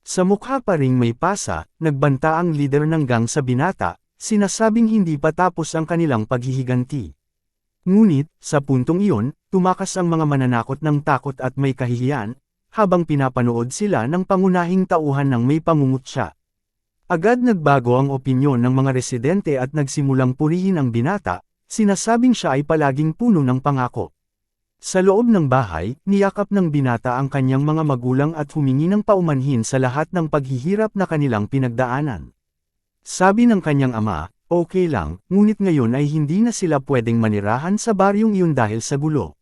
Speaker 1: Sa mukha pa ring may pasa, nagbanta ang lider ng gang sa binata, sinasabing hindi pa tapos ang kanilang paghihiganti. Ngunit, sa puntong iyon, tumakas ang mga mananakot ng takot at may kahihiyan, habang pinapanood sila ng pangunahing tauhan ng may pangungutya. Agad nagbago ang opinyon ng mga residente at nagsimulang purihin ang binata, sinasabing siya ay palaging puno ng pangako. Sa loob ng bahay, niyakap ng binata ang kanyang mga magulang at humingi ng paumanhin sa lahat ng paghihirap na kanilang pinagdaanan. Sabi ng kanyang ama, okay lang, ngunit ngayon ay hindi na sila pwedeng manirahan sa baryong iyon dahil sa gulo.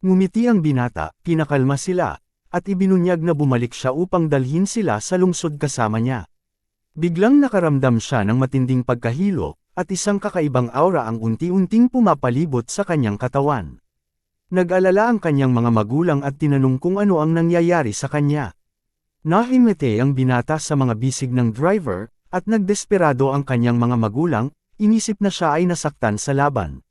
Speaker 1: Ngumiti ang binata, pinakalma sila, at ibinunyag na bumalik siya upang dalhin sila sa lungsod kasama niya. Biglang nakaramdam siya ng matinding pagkahilo, at isang kakaibang aura ang unti-unting pumapalibot sa kanyang katawan. Nag-alala ang kanyang mga magulang at tinanong kung ano ang nangyayari sa kanya. Nahimete ang binata sa mga bisig ng driver, at nagdesperado ang kanyang mga magulang, inisip na siya ay nasaktan sa laban.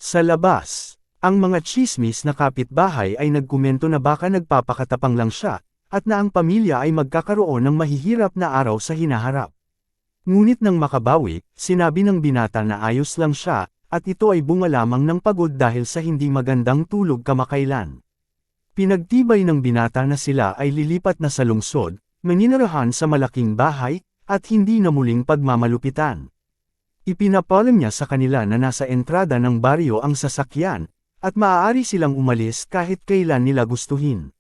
Speaker 1: Sa labas, ang mga tsismis na kapitbahay ay nagkomento na baka nagpapakatapang lang siya, at na ang pamilya ay magkakaroon ng mahihirap na araw sa hinaharap. Ngunit nang makabawi, sinabi ng binata na ayos lang siya, at ito ay bunga lamang ng pagod dahil sa hindi magandang tulog kamakailan. Pinagtibay ng binata na sila ay lilipat na sa lungsod, maninirahan sa malaking bahay, at hindi na muling pagmamalupitan. Ipinapalam niya sa kanila na nasa entrada ng baryo ang sasakyan, at maaari silang umalis kahit kailan nila gustuhin.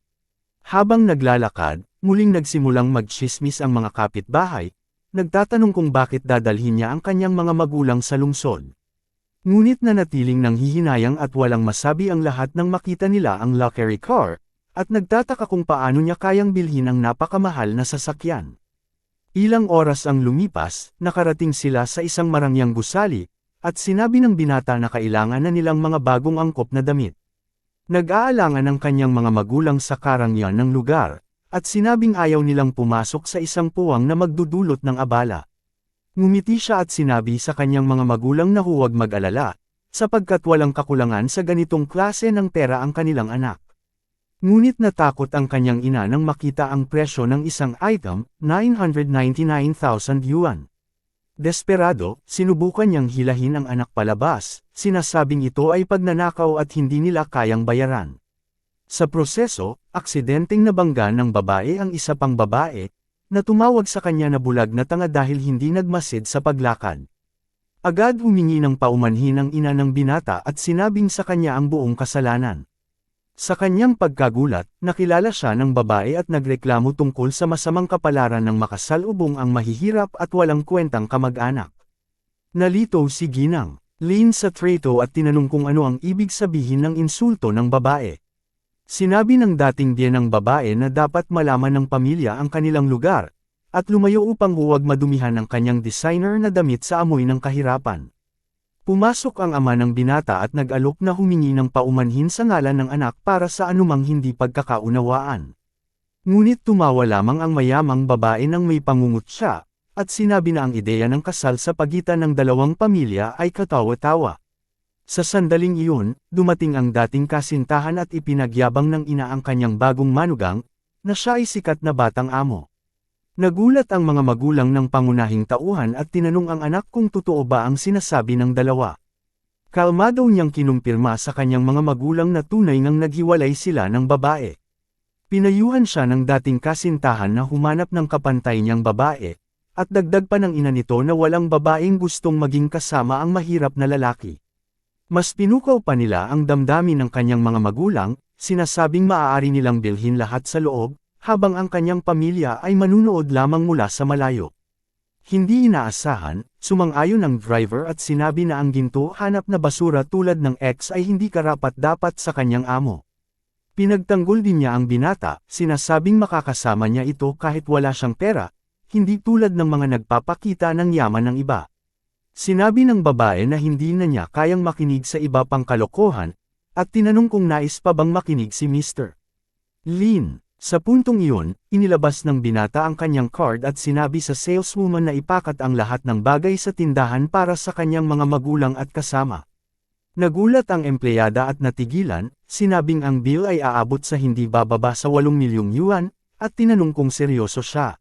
Speaker 1: Habang naglalakad, muling nagsimulang magtsismis ang mga kapitbahay, nagtatanong kung bakit dadalhin niya ang kanyang mga magulang sa lungsod. Ngunit nanatiling nanghihinayang at walang masabi ang lahat nang makita nila ang luxury car, at nagtataka kung paano niya kayang bilhin ang napakamahal na sasakyan. Ilang oras ang lumipas, nakarating sila sa isang marangyang gusali, at sinabi ng binata na kailangan na nilang mga bagong angkop na damit. Nag-aalangan ang kanyang mga magulang sa karangyan ng lugar, at sinabing ayaw nilang pumasok sa isang puwang na magdudulot ng abala. Ngumiti siya at sinabi sa kanyang mga magulang na huwag mag-alala, sapagkat walang kakulangan sa ganitong klase ng pera ang kanilang anak. Ngunit natakot ang kanyang ina nang makita ang presyo ng isang item, 999,000 yuan. Desperado, sinubukan niyang hilahin ang anak palabas, sinasabing ito ay pagnanakaw at hindi nila kayang bayaran. Sa proseso, aksidenteng nabangga ng babae ang isa pang babae, na tumawag sa kanya na bulag na tanga dahil hindi nagmasid sa paglakad. Agad humingi ng paumanhin ang ina ng binata at sinabing sa kanya ang buong kasalanan. Sa kanyang pagkagulat, nakilala siya ng babae at nagreklamo tungkol sa masamang kapalaran ng makasalubong ang mahihirap at walang kwentang kamag-anak. Nalito si Ginang Lin sa treto at tinanong kung ano ang ibig sabihin ng insulto ng babae. Sinabi ng dating biyenang babae na dapat malaman ng pamilya ang kanilang lugar, at lumayo upang huwag madumihan ang kanyang designer na damit sa amoy ng kahirapan. Pumasok ang ama ng binata at nag-alok na humingi ng paumanhin sa ngalan ng anak para sa anumang hindi pagkakaunawaan. Ngunit tumawa lamang ang mayamang babae nang may pangungutya, at sinabi na ang ideya ng kasal sa pagitan ng dalawang pamilya ay katawa-tawa. Sa sandaling iyon, dumating ang dating kasintahan at ipinagyabang ng ina ang kanyang bagong manugang, na siya ay sikat na batang amo. Nagulat ang mga magulang ng pangunahing tauhan at tinanong ang anak kung totoo ba ang sinasabi ng dalawa. Kalmado niyang kinumpirma sa kanyang mga magulang na tunay ngang naghiwalay sila ng babae. Pinayuhan siya ng dating kasintahan na humanap ng kapantay niyang babae, at dagdag pa ng ina nito na walang babaeng gustong maging kasama ang mahirap na lalaki. Mas pinukaw pa nila ang damdamin ng kanyang mga magulang, sinasabing maaari nilang bilhin lahat sa loob, habang ang kanyang pamilya ay manunood lamang mula sa malayo. Hindi inaasahan, sumang-ayon ang driver at sinabi na ang ginto hanap na basura tulad ng ex ay hindi karapat-dapat sa kanyang amo. Pinagtanggol din niya ang binata, sinasabing makakasama niya ito kahit wala siyang pera, hindi tulad ng mga nagpapakita ng yaman ng iba. Sinabi ng babae na hindi na niya kayang makinig sa iba pang kalokohan, at tinanong kung nais pa bang makinig si Mr. Lin. Sa puntong iyon, inilabas ng binata ang kanyang card at sinabi sa saleswoman na ipakat ang lahat ng bagay sa tindahan para sa kanyang mga magulang at kasama. Nagulat ang empleyada at natigilan, sinabing ang bill ay aabot sa hindi bababa sa 8 milyong yuan, at tinanong kung seryoso siya.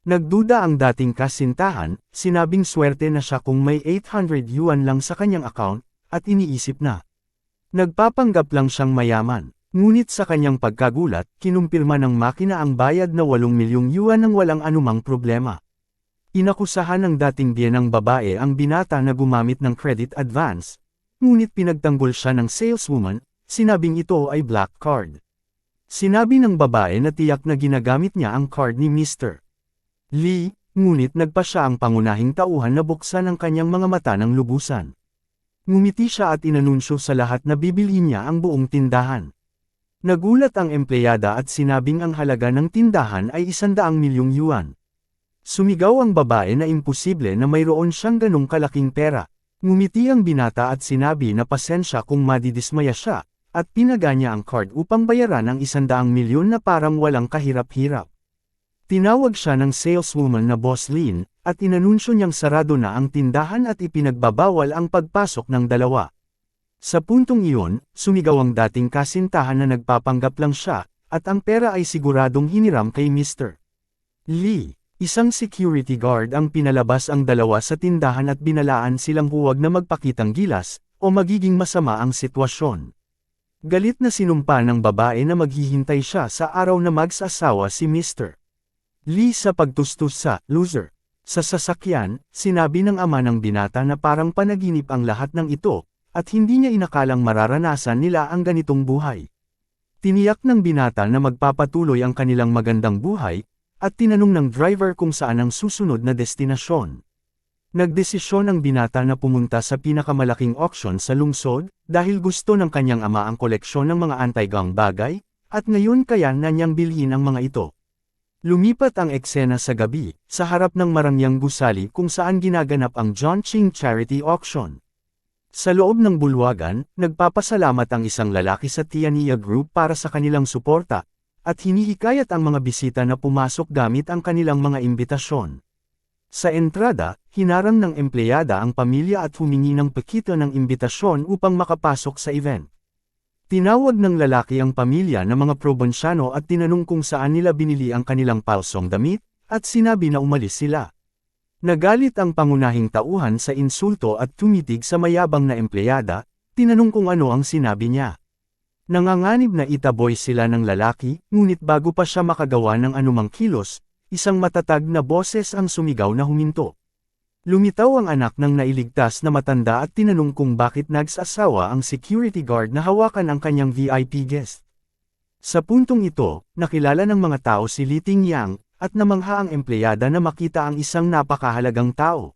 Speaker 1: Nagduda ang dating kasintahan, sinabing swerte na siya kung may 800 yuan lang sa kanyang account, at iniisip na, Nagpapanggap lang siyang mayaman. Ngunit sa kanyang pagkagulat, kinumpirma ng makina ang bayad na 8 milyong yuan nang walang anumang problema. Inakusahan ng dating biyenang babae ang binata na gumamit ng credit advance, ngunit pinagtanggol siya ng saleswoman, sinabing ito ay black card. Sinabi ng babae na tiyak na ginagamit niya ang card ni Mr. Lee, ngunit nagpa siya ang pangunahing tauhan na buksan ang kanyang mga mata ng lubusan. Ngumiti siya at inanunsyo sa lahat na bibilhin niya ang buong tindahan. Nagulat ang empleyada at sinabing ang halaga ng tindahan ay 100 milyong yuan. Sumigaw ang babae na imposible na mayroon siyang ganong kalaking pera. Ngumiti ang binata at sinabi na pasensya kung madidismaya siya, at pinaga niya ang card upang bayaran ang 100 milyon na parang walang kahirap-hirap. Tinawag siya ng saleswoman na Boss Lin, at inanunsyo niyang sarado na ang tindahan at ipinagbabawal ang pagpasok ng dalawa. Sa puntong iyon, sumigaw ang dating kasintahan na nagpapanggap lang siya, at ang pera ay siguradong hiniram kay Mr. Lee. Isang security guard ang pinalabas ang dalawa sa tindahan at binalaan silang huwag na magpakitang gilas, o magiging masama ang sitwasyon. Galit na sinumpa ng babae na maghihintay siya sa araw na mag-asawa si Mr. Lee sa pagtustos sa loser. Sa sasakyan, sinabi ng ama ng binata na parang panaginip ang lahat ng ito, at hindi niya inakalang mararanasan nila ang ganitong buhay. Tiniyak ng binata na magpapatuloy ang kanilang magandang buhay, at tinanong ng driver kung saan ang susunod na destinasyon. Nagdesisyon ang binata na pumunta sa pinakamalaking auction sa lungsod, dahil gusto ng kanyang ama ang koleksyon ng mga anti-gang bagay, at ngayon kaya na niyang bilhin ang mga ito. Lumipat ang eksena sa gabi, sa harap ng marangyang gusali kung saan ginaganap ang John Ching Charity Auction. Sa loob ng bulwagan, nagpapasalamat ang isang lalaki sa Tiania Group para sa kanilang suporta, at hinihikayat ang mga bisita na pumasok gamit ang kanilang mga imbitasyon. Sa entrada, hinarang ng empleyada ang pamilya at humingi ng pakita ng imbitasyon upang makapasok sa event. Tinawag ng lalaki ang pamilya na mga probonsyano at tinanong kung saan nila binili ang kanilang palsong damit, at sinabi na umalis sila. Nagalit ang pangunahing tauhan sa insulto at tumitig sa mayabang na empleyada, tinanong kung ano ang sinabi niya. Nanganganib na itaboy sila ng lalaki, ngunit bago pa siya makagawa ng anumang kilos, isang matatag na boses ang sumigaw na huminto. Lumitaw ang anak ng nailigtas na matanda at tinanong kung bakit nagsasawa ang security guard na hawakan ang kanyang VIP guest. Sa puntong ito, nakilala ng mga tao si Li Tingyang, at namangha ang empleyada na makita ang isang napakahalagang tao.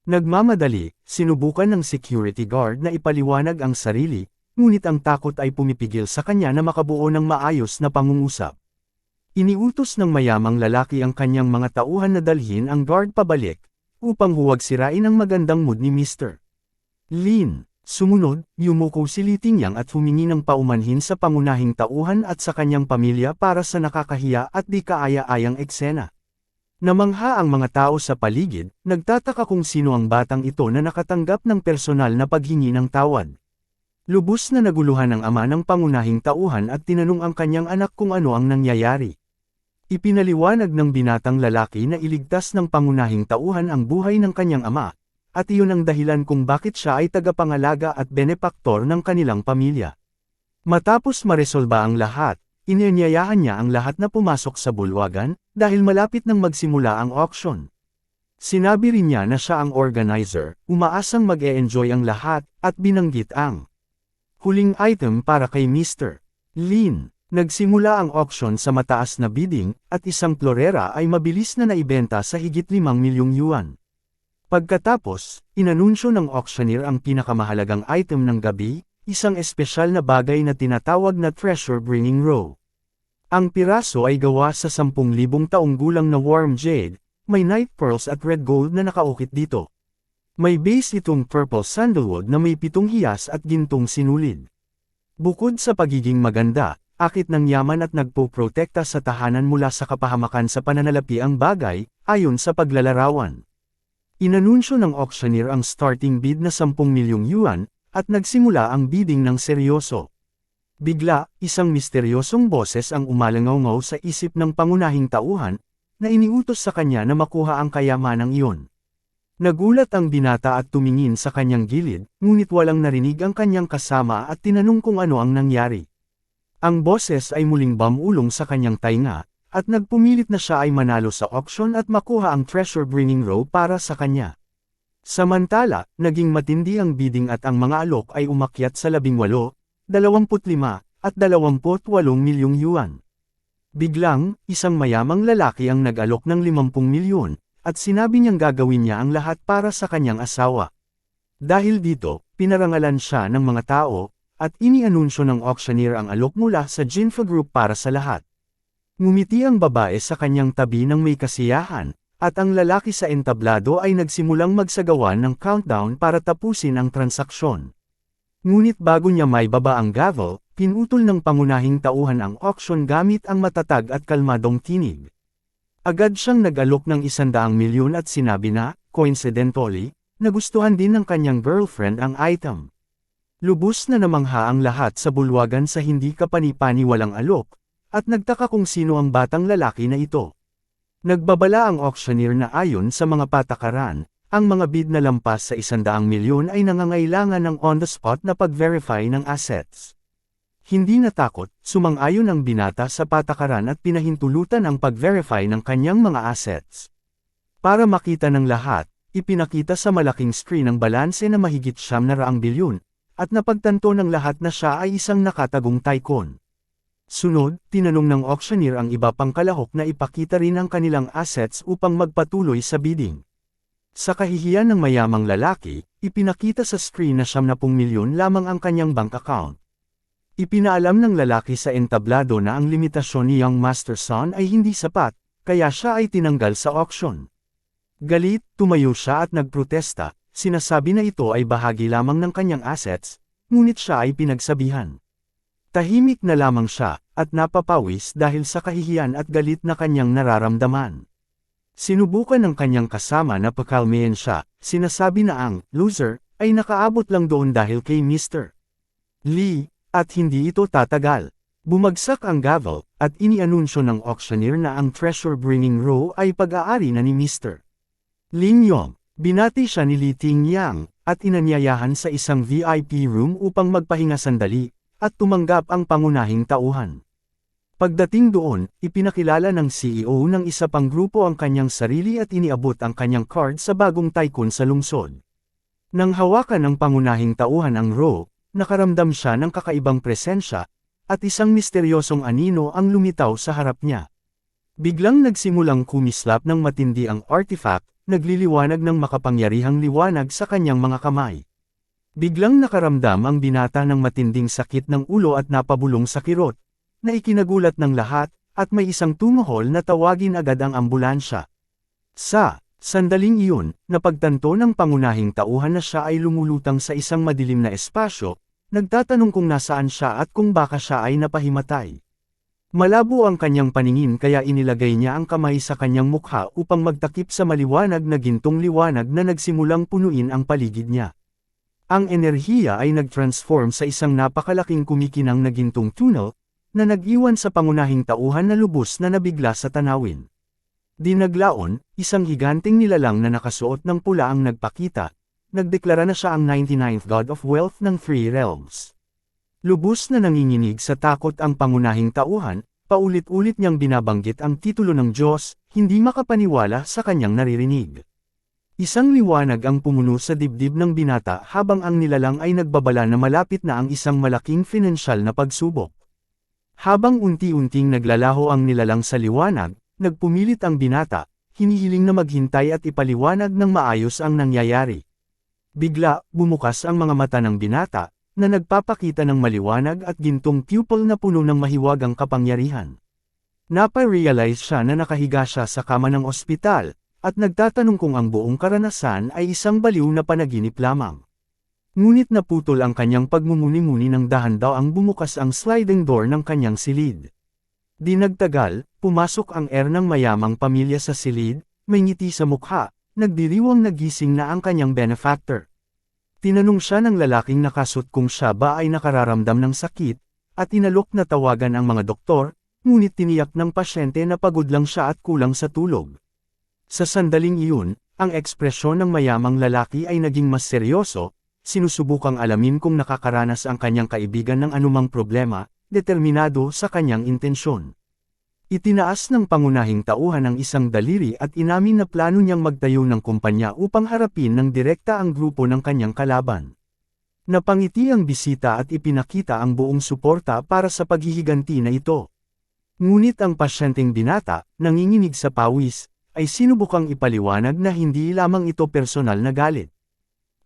Speaker 1: Nagmamadali, sinubukan ng security guard na ipaliwanag ang sarili, ngunit ang takot ay pumipigil sa kanya na makabuo ng maayos na pangungusap. Iniutos ng mayamang lalaki ang kanyang mga tauhan na dalhin ang guard pabalik, upang huwag sirain ang magandang mood ni Mr. Lin. Sumunod, yumuko si Li Tingyang at humingi ng paumanhin sa pangunahing tauhan at sa kanyang pamilya para sa nakakahiya at di kaaya-ayang eksena. Namangha ang mga tao sa paligid, nagtataka kung sino ang batang ito na nakatanggap ng personal na paghingi ng tawad. Lubos na naguluhan ang ama ng pangunahing tauhan at tinanong ang kanyang anak kung ano ang nangyayari. Ipinaliwanag ng binatang lalaki na iligtas ng pangunahing tauhan ang buhay ng kanyang ama, at iyon ang dahilan kung bakit siya ay tagapangalaga at benepaktor ng kanilang pamilya. Matapos maresolba ang lahat, inanyayahan niya ang lahat na pumasok sa bulwagan, dahil malapit nang magsimula ang auction. Sinabi rin niya na siya ang organizer, umaasang mag-e-enjoy ang lahat, at binanggit ang huling item para kay Mr. Lin. Nagsimula ang auction sa mataas na bidding, at isang florera ay mabilis na naibenta sa higit 5 milyong yuan. Pagkatapos, inanunsyo ng auctioneer ang pinakamahalagang item ng gabi, isang espesyal na bagay na tinatawag na treasure-bringing row. Ang piraso ay gawa sa 10,000 taong gulang na warm jade, may night pearls at red gold na nakaukit dito. May base itong purple sandalwood na may 7 hiyas at gintong sinulid. Bukod sa pagiging maganda, akit ng yaman at nagpoprotekta sa tahanan mula sa kapahamakan sa pananalapi ang bagay, ayon sa paglalarawan. Inanunsyo ng auctioneer ang starting bid na 10 milyong yuan, at nagsimula ang bidding ng seryoso. Bigla, isang misteryosong boses ang umalangaw-ngaw sa isip ng pangunahing tauhan, na iniutos sa kanya na makuha ang kayamanang iyon. Nagulat ang binata at tumingin sa kanyang gilid, ngunit walang narinig ang kanyang kasama at tinanong kung ano ang nangyari. Ang boses ay muling bumulong sa kanyang tainga, at nagpumilit na siya ay manalo sa auction at makuha ang treasure-bringing row para sa kanya. Samantala, naging matindi ang bidding at ang mga alok ay umakyat sa 18, 25, at 28 milyong yuan. Biglang, isang mayamang lalaki ang nag-alok ng 50 milyon, at sinabi niyang gagawin niya ang lahat para sa kanyang asawa. Dahil dito, pinarangalan siya ng mga tao, at inianunsyo ng auctioneer ang alok mula sa Jinfa Group para sa lahat. Ngumiti ang babae sa kanyang tabi ng may kasiyahan, at ang lalaki sa entablado ay nagsimulang magsagawa ng countdown para tapusin ang transaksyon. Ngunit bago niya maibaba ang gavel, pinutol ng pangunahing tauhan ang auction gamit ang matatag at kalmadong tinig. Agad siyang nag-alok ng 100 milyon at sinabi na, coincidentally, nagustuhan din ng kanyang girlfriend ang item. Lubos na namangha ang lahat sa bulwagan sa hindi kapani-paniwalang alok, at nagtaka kung sino ang batang lalaki na ito. Nagbabala ang auctioneer na ayon sa mga patakaran, ang mga bid na lampas sa 100 milyon ay nangangailangan ng on-the-spot na pag-verify ng assets. Hindi natakot, sumang-ayon ang binata sa patakaran at pinahintulutan ang pag-verify ng kanyang mga assets. Para makita ng lahat, ipinakita sa malaking screen ang balanse na mahigit 900 bilyon, at napagtanto ng lahat na siya ay isang nakatagong tycoon. Sunod, tinanong ng auctioneer ang iba pang kalahok na ipakita rin ang kanilang assets upang magpatuloy sa bidding. Sa kahihiyan ng mayamang lalaki, ipinakita sa screen na 70 milyon lamang ang kanyang bank account. Ipinaalam ng lalaki sa entablado na ang limitasyon ni Young Master Son ay hindi sapat, kaya siya ay tinanggal sa auction. Galit, tumayo siya at nagprotesta, sinasabi na ito ay bahagi lamang ng kanyang assets, ngunit siya ay pinagsabihan. Tahimik na lamang siya, at napapawis dahil sa kahihiyan at galit na kanyang nararamdaman. Sinubukan ng kanyang kasama na pakalmayan siya, sinasabi na ang loser ay nakaabot lang doon dahil kay Mr. Lee, at hindi ito tatagal. Bumagsak ang gavel, at inianunsyo ng auctioneer na ang treasure-bringing row ay pag-aari na ni Mr. Lin Yong. Binati siya ni Li Tingyang, at inanyayahan sa isang VIP room upang magpahinga sandali, at tumanggap ang pangunahing tauhan. Pagdating doon, ipinakilala ng CEO ng isa pang grupo ang kanyang sarili at iniabot ang kanyang card sa bagong tycoon sa lungsod. Nang hawakan ng pangunahing tauhan ang row, nakaramdam siya ng kakaibang presensya, at isang misteryosong anino ang lumitaw sa harap niya. Biglang nagsimulang kumislap ng matindi ang artifact, nagliliwanag ng makapangyarihang liwanag sa kanyang mga kamay. Biglang nakaramdam ang binata ng matinding sakit ng ulo at napabulong sa kirot, na ikinagulat ng lahat, at may isang tumuhol na tawagin agad ang ambulansya. Sa sandaling iyon, napagtanto ng pangunahing tauhan na siya ay lumulutang sa isang madilim na espasyo, nagtatanong kung nasaan siya at kung baka siya ay napahimatay. Malabo ang kanyang paningin kaya inilagay niya ang kamay sa kanyang mukha upang magtakip sa maliwanag na gintong liwanag na nagsimulang punuin ang paligid niya. Ang enerhiya ay nag-transform sa isang napakalaking kumikinang na gintong tunnel, na nag-iwan sa pangunahing tauhan na lubos na nabigla sa tanawin. Dinaglaon, isang higanting nilalang na nakasuot ng pula ang nagpakita, nagdeklara na siya ang 99th God of Wealth ng Three Realms. Lubos na nanginginig sa takot ang pangunahing tauhan, paulit-ulit niyang binabanggit ang titulo ng Diyos, hindi makapaniwala sa kanyang naririnig. Isang liwanag ang pumuno sa dibdib ng binata habang ang nilalang ay nagbabala na malapit na ang isang malaking pinansyal na pagsubok. Habang unti-unting naglalaho ang nilalang sa liwanag, nagpumilit ang binata, hinihiling na maghintay at ipaliwanag ng maayos ang nangyayari. Bigla, bumukas ang mga mata ng binata, na nagpapakita ng maliwanag at gintong pupil na puno ng mahiwagang kapangyarihan. Napa-realize siya na nakahiga siya sa kama ng ospital, at nagtatanong kung ang buong karanasan ay isang baliw na panaginip lamang. Ngunit naputol ang kanyang pagmumuni-muni ng dahan daw ang bumukas ang sliding door ng kanyang silid. Di nagtagal, pumasok ang heir ng mayamang pamilya sa silid, may ngiti sa mukha, nagdiriwang nagising na ang kanyang benefactor. Tinanong siya ng lalaking nakasut kung siya ba ay nakararamdam ng sakit, at inalok na tawagan ang mga doktor, ngunit tiniyak ng pasyente na pagod lang siya at kulang sa tulog. Sa sandaling iyon, ang ekspresyon ng mayamang lalaki ay naging mas seryoso, sinusubukang alamin kung nakakaranas ang kanyang kaibigan ng anumang problema, determinado sa kanyang intensyon. Itinaas ng pangunahing tauhan ang isang daliri at inamin na plano niyang magtayo ng kumpanya upang harapin ng direkta ang grupo ng kanyang kalaban. Napangiti ang bisita at ipinakita ang buong suporta para sa paghihiganti na ito. Ngunit ang pasyenteng binata, nanginginig sa pawis, ay sinubukang ipaliwanag na hindi lamang ito personal na galit.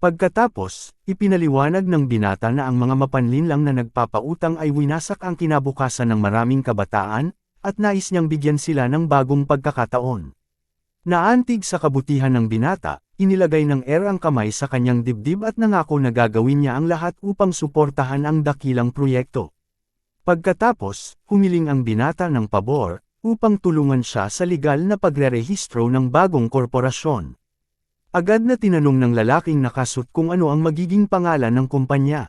Speaker 1: Pagkatapos, ipinaliwanag ng binata na ang mga mapanlinlang na nagpapautang ay winasak ang kinabukasan ng maraming kabataan, at nais niyang bigyan sila ng bagong pagkakataon. Naantig sa kabutihan ng binata, inilagay ng ang kamay sa kanyang dibdib at nangako na gagawin niya ang lahat upang suportahan ang dakilang proyekto. Pagkatapos, humiling ang binata ng pabor, upang tulungan siya sa legal na pagrerehistro ng bagong korporasyon. Agad na tinanong ng lalaking nakasut kung ano ang magiging pangalan ng kumpanya.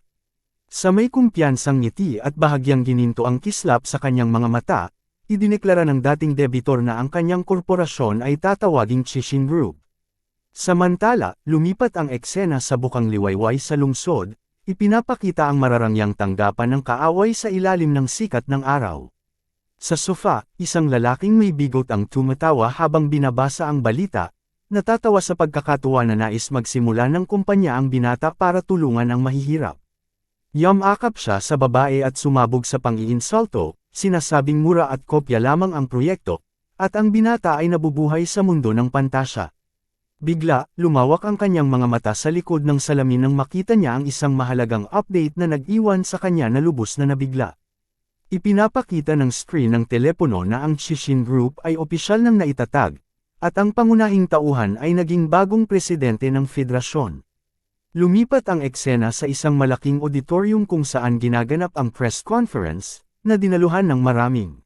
Speaker 1: Sa may kumpiyansang ngiti at bahagyang gininto ang kislap sa kanyang mga mata, idineklara ng dating debitor na ang kanyang korporasyon ay tatawaging Chishin Group. Samantala, lumipat ang eksena sa bukang liwayway sa lungsod, ipinapakita ang mararangyang tanggapan ng kaaway sa ilalim ng sikat ng araw. Sa sofa, isang lalaking may bigot ang tumatawa habang binabasa ang balita, natatawa sa pagkakatuwa na nais magsimula ng kumpanya ang binata para tulungan ang mahihirap. Yumakap siya sa babae at sumabog sa pang-iinsulto, sinasabing mura at kopya lamang ang proyekto, at ang binata ay nabubuhay sa mundo ng pantasya. Bigla, lumawak ang kanyang mga mata sa likod ng salamin nang makita niya ang isang mahalagang update na nag-iwan sa kanya na lubos na nabigla. Ipinapakita ng screen ng telepono na ang Chishin Group ay opisyal nang naitatag, at ang pangunahing tauhan ay naging bagong presidente ng federasyon. Lumipat ang eksena sa isang malaking auditorium kung saan ginaganap ang press conference, na dinaluhan ng maraming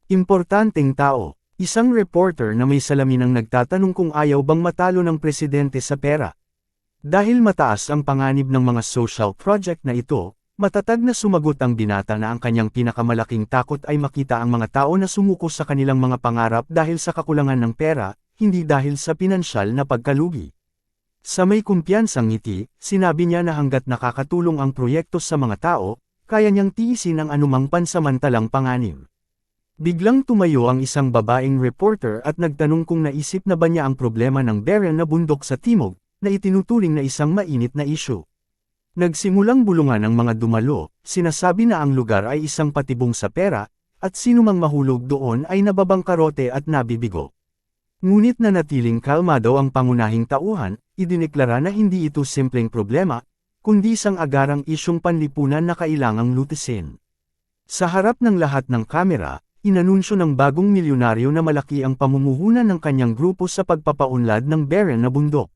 Speaker 1: importanteng tao. Isang reporter na may salamin ang nagtatanong kung ayaw bang matalo ng presidente sa pera. Dahil mataas ang panganib ng mga social project na ito, matatag na sumagot ang binata na ang kanyang pinakamalaking takot ay makita ang mga tao na sumuko sa kanilang mga pangarap dahil sa kakulangan ng pera, hindi dahil sa pinansyal na pagkalugi. Sa may kumpiyansang ngiti, sinabi niya na hanggat nakakatulong ang proyekto sa mga tao, kaya niyang tiisin ang anumang pansamantalang panganib. Biglang tumayo ang isang babaeng reporter at nagtanong kung naisip na ba niya ang problema ng barren na bundok sa timog, na itinuturing na isang mainit na isyu. Nagsimulang bulungan ang mga dumalo, sinasabi na ang lugar ay isang patibong sa pera, at sinumang mahulog doon ay nababangkarote at nabibigo. Ngunit nanatiling kalmado ang pangunahing tauhan, idineklara na hindi ito simpleng problema, kundi isang agarang isyong panlipunan na kailangang lutisin. Sa harap ng lahat ng kamera, inanunsyo ng bagong milyonaryo na malaki ang pamumuhunan ng kanyang grupo sa pagpapaunlad ng barren na bundok.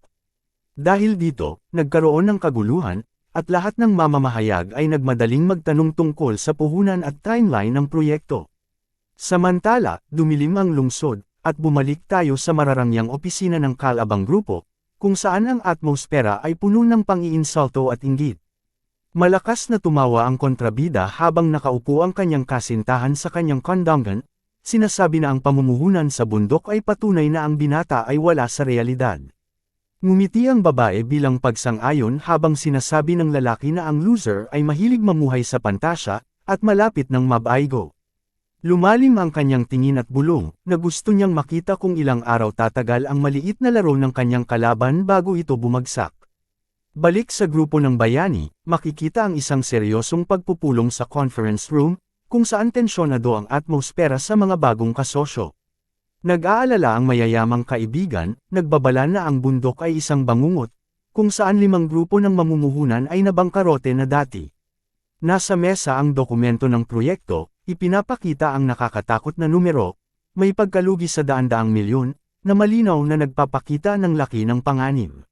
Speaker 1: Dahil dito, nagkaroon ng kaguluhan, at lahat ng mamamahayag ay nagmadaling magtanong tungkol sa puhunan at timeline ng proyekto. Samantala, dumilim ang lungsod, at bumalik tayo sa mararangyang opisina ng Kalabang Grupo, kung saan ang atmosfera ay puno ng pang-iinsulto at inggit. Malakas na tumawa ang kontrabida habang nakaupo ang kanyang kasintahan sa kanyang kondongan, sinasabi na ang pamumuhunan sa bundok ay patunay na ang binata ay wala sa realidad. Ngumiti ang babae bilang pagsang-ayon habang sinasabi ng lalaki na ang loser ay mahilig mamuhay sa pantasya, at malapit ng mabaigo. Lumalim ang kanyang tingin at bulong, na gusto niyang makita kung ilang araw tatagal ang maliit na laro ng kanyang kalaban bago ito bumagsak. Balik sa grupo ng bayani, makikita ang isang seryosong pagpupulong sa conference room, kung saan tensyonado ang atmosfera sa mga bagong kasosyo. Nag-aalala ang mayayamang kaibigan, nagbabala na ang bundok ay isang bangungot, kung saan 5 grupo ng mamumuhunan ay nabangkarote na dati. Nasa mesa ang dokumento ng proyekto, ipinapakita ang nakakatakot na numero, may pagkalugi sa daan-daang milyon, na malinaw na nagpapakita ng laki ng panganib.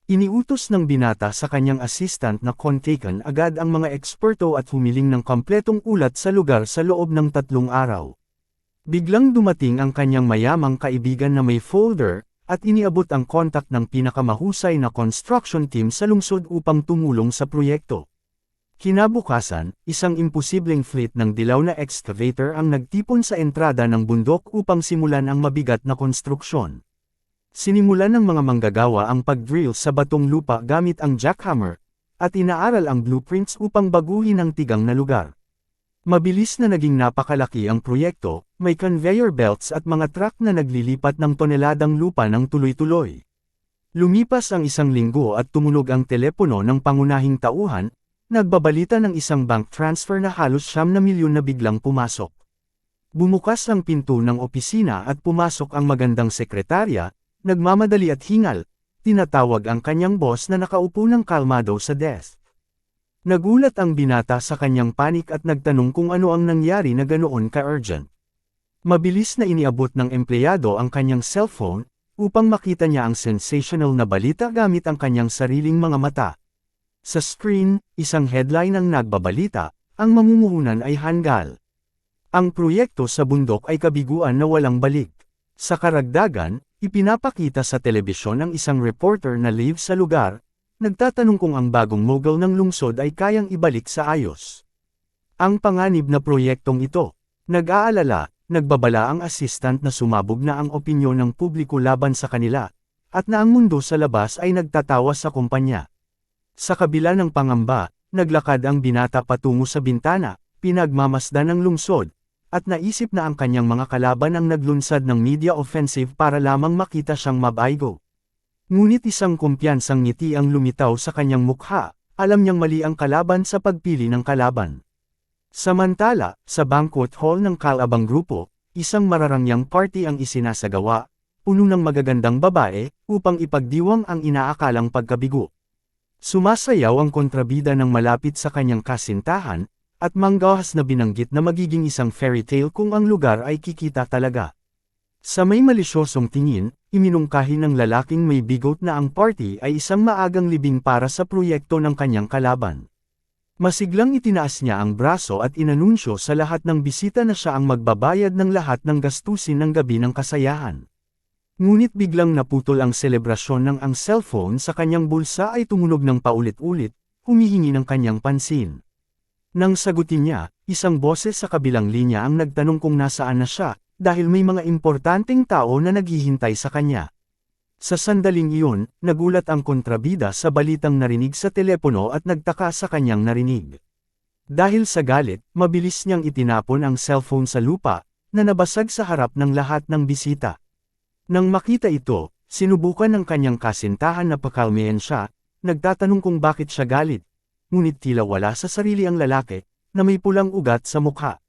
Speaker 1: Iniutos ng binata sa kanyang assistant na kontakan agad ang mga eksperto at humiling ng kompletong ulat sa lugar sa loob ng 3 araw. Biglang dumating ang kanyang mayamang kaibigan na may folder, at iniabot ang kontak ng pinakamahusay na construction team sa lungsod upang tumulong sa proyekto. Kinabukasan, isang imposibleng fleet ng dilaw na excavator ang nagtipon sa entrada ng bundok upang simulan ang mabigat na konstruksyon. Sinimulan ng mga manggagawa ang pag-drill sa batong lupa gamit ang jackhammer, at inaaral ang blueprints upang baguhin ang tigang na lugar. Mabilis na naging napakalaki ang proyekto, may conveyor belts at mga truck na naglilipat ng toneladang lupa ng tuloy-tuloy. Lumipas ang 1 linggo at tumunog ang telepono ng pangunahing tauhan, nagbabalita ng isang bank transfer na halos 9 milyon na biglang pumasok. Bumukas ang pinto ng opisina at pumasok ang magandang sekretarya, nagmamadali at hingal, tinatawag ang kanyang boss na nakaupo ng kalmado sa desk. Nagulat ang binata sa kanyang panik at nagtanong kung ano ang nangyari na ganoon ka-urgent. Mabilis na iniabot ng empleyado ang kanyang cellphone, upang makita niya ang sensational na balita gamit ang kanyang sariling mga mata. Sa screen, isang headline ang nagbabalita, ang mamumuhunan ay hanggal. Ang proyekto sa bundok ay kabiguan na walang balik. Sa karagdagan, ipinapakita sa telebisyon ang isang reporter na live sa lugar, nagtatanong kung ang bagong mogul ng lungsod ay kayang ibalik sa ayos. Ang panganib na proyektong ito, nag-aalala, nagbabala ang assistant na sumabog na ang opinyon ng publiko laban sa kanila, at na ang mundo sa labas ay nagtatawa sa kumpanya. Sa kabila ng pangamba, naglakad ang binata patungo sa bintana, pinagmamasdan ng lungsod, at naisip na ang kanyang mga kalaban ang naglunsad ng media offensive para lamang makita siyang mabaygo. Ngunit isang kumpiyansang ngiti ang lumitaw sa kanyang mukha, alam niyang mali ang kalaban sa pagpili ng kalaban. Samantala, sa banquet hall ng Kalabang Grupo, isang mararangyang party ang isinasagawa, puno ng magagandang babae, upang ipagdiwang ang inaakalang pagkabigo. Sumasayaw ang kontrabida ng malapit sa kanyang kasintahan, at manggahas na binanggit na magiging isang fairy tale kung ang lugar ay kikita talaga. Sa may malisyosong tingin, iminungkahi ng lalaking may bigot na ang party ay isang maagang libing para sa proyekto ng kanyang kalaban. Masiglang itinaas niya ang braso at inanunsyo sa lahat ng bisita na siya ang magbabayad ng lahat ng gastusin ng gabi ng kasayahan. Ngunit biglang naputol ang selebrasyon nang ang cellphone sa kanyang bulsa ay tumunog ng paulit-ulit, humihingi ng kanyang pansin. Nang sagutin niya, isang boses sa kabilang linya ang nagtanong kung nasaan na siya, dahil may mga importanteng tao na naghihintay sa kanya. Sa sandaling iyon, nagulat ang kontrabida sa balitang narinig sa telepono at nagtaka sa kanyang narinig. Dahil sa galit, mabilis niyang itinapon ang cellphone sa lupa, na nabasag sa harap ng lahat ng bisita. Nang makita ito, sinubukan ng kanyang kasintahan na pakalmayan siya, nagtatanong kung bakit siya galit. Ngunit tila wala sa sarili ang lalaki, na may pulang ugat sa mukha.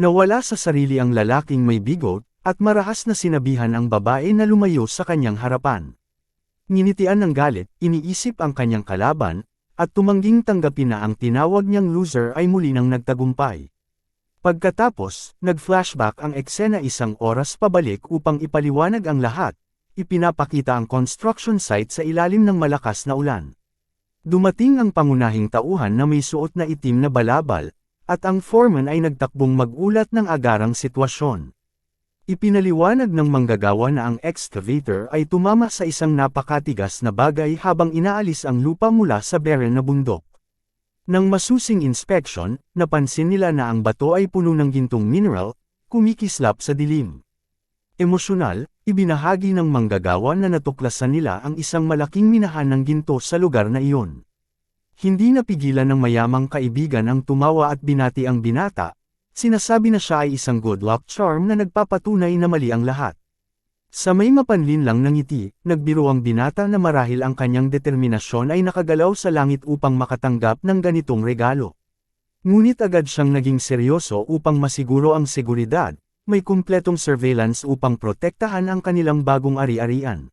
Speaker 1: Nawala sa sarili ang lalaking may bigot, at marahas na sinabihan ang babae na lumayo sa kanyang harapan. Nginitian ng galit, iniisip ang kanyang kalaban, at tumangging tanggapin na ang tinawag niyang loser ay muli nang nagtagumpay. Pagkatapos, nag-flashback ang eksena 1 oras pabalik upang ipaliwanag ang lahat, ipinapakita ang construction site sa ilalim ng malakas na ulan. Dumating ang pangunahing tauhan na may suot na itim na balabal, at ang foreman ay nagtakbong mag-ulat ng agarang sitwasyon. Ipinaliwanag ng manggagawa na ang excavator ay tumama sa isang napakatigas na bagay habang inaalis ang lupa mula sa barren na bundok. Nang masusing inspection, napansin nila na ang bato ay puno ng gintong mineral, kumikislap sa dilim. Emosyonal, ibinahagi ng manggagawa na natuklasan nila ang isang malaking minahan ng ginto sa lugar na iyon. Hindi napigilan ng mayamang kaibigan ang tumawa at binati ang binata, sinasabi na siya ay isang good luck charm na nagpapatunay na mali ang lahat. Sa may mapanlinlang ng ngiti, nagbiro ang binata na marahil ang kanyang determinasyon ay nakagalaw sa langit upang makatanggap ng ganitong regalo. Ngunit agad siyang naging seryoso upang masiguro ang seguridad, may kumpletong surveillance upang protektahan ang kanilang bagong ari-arian.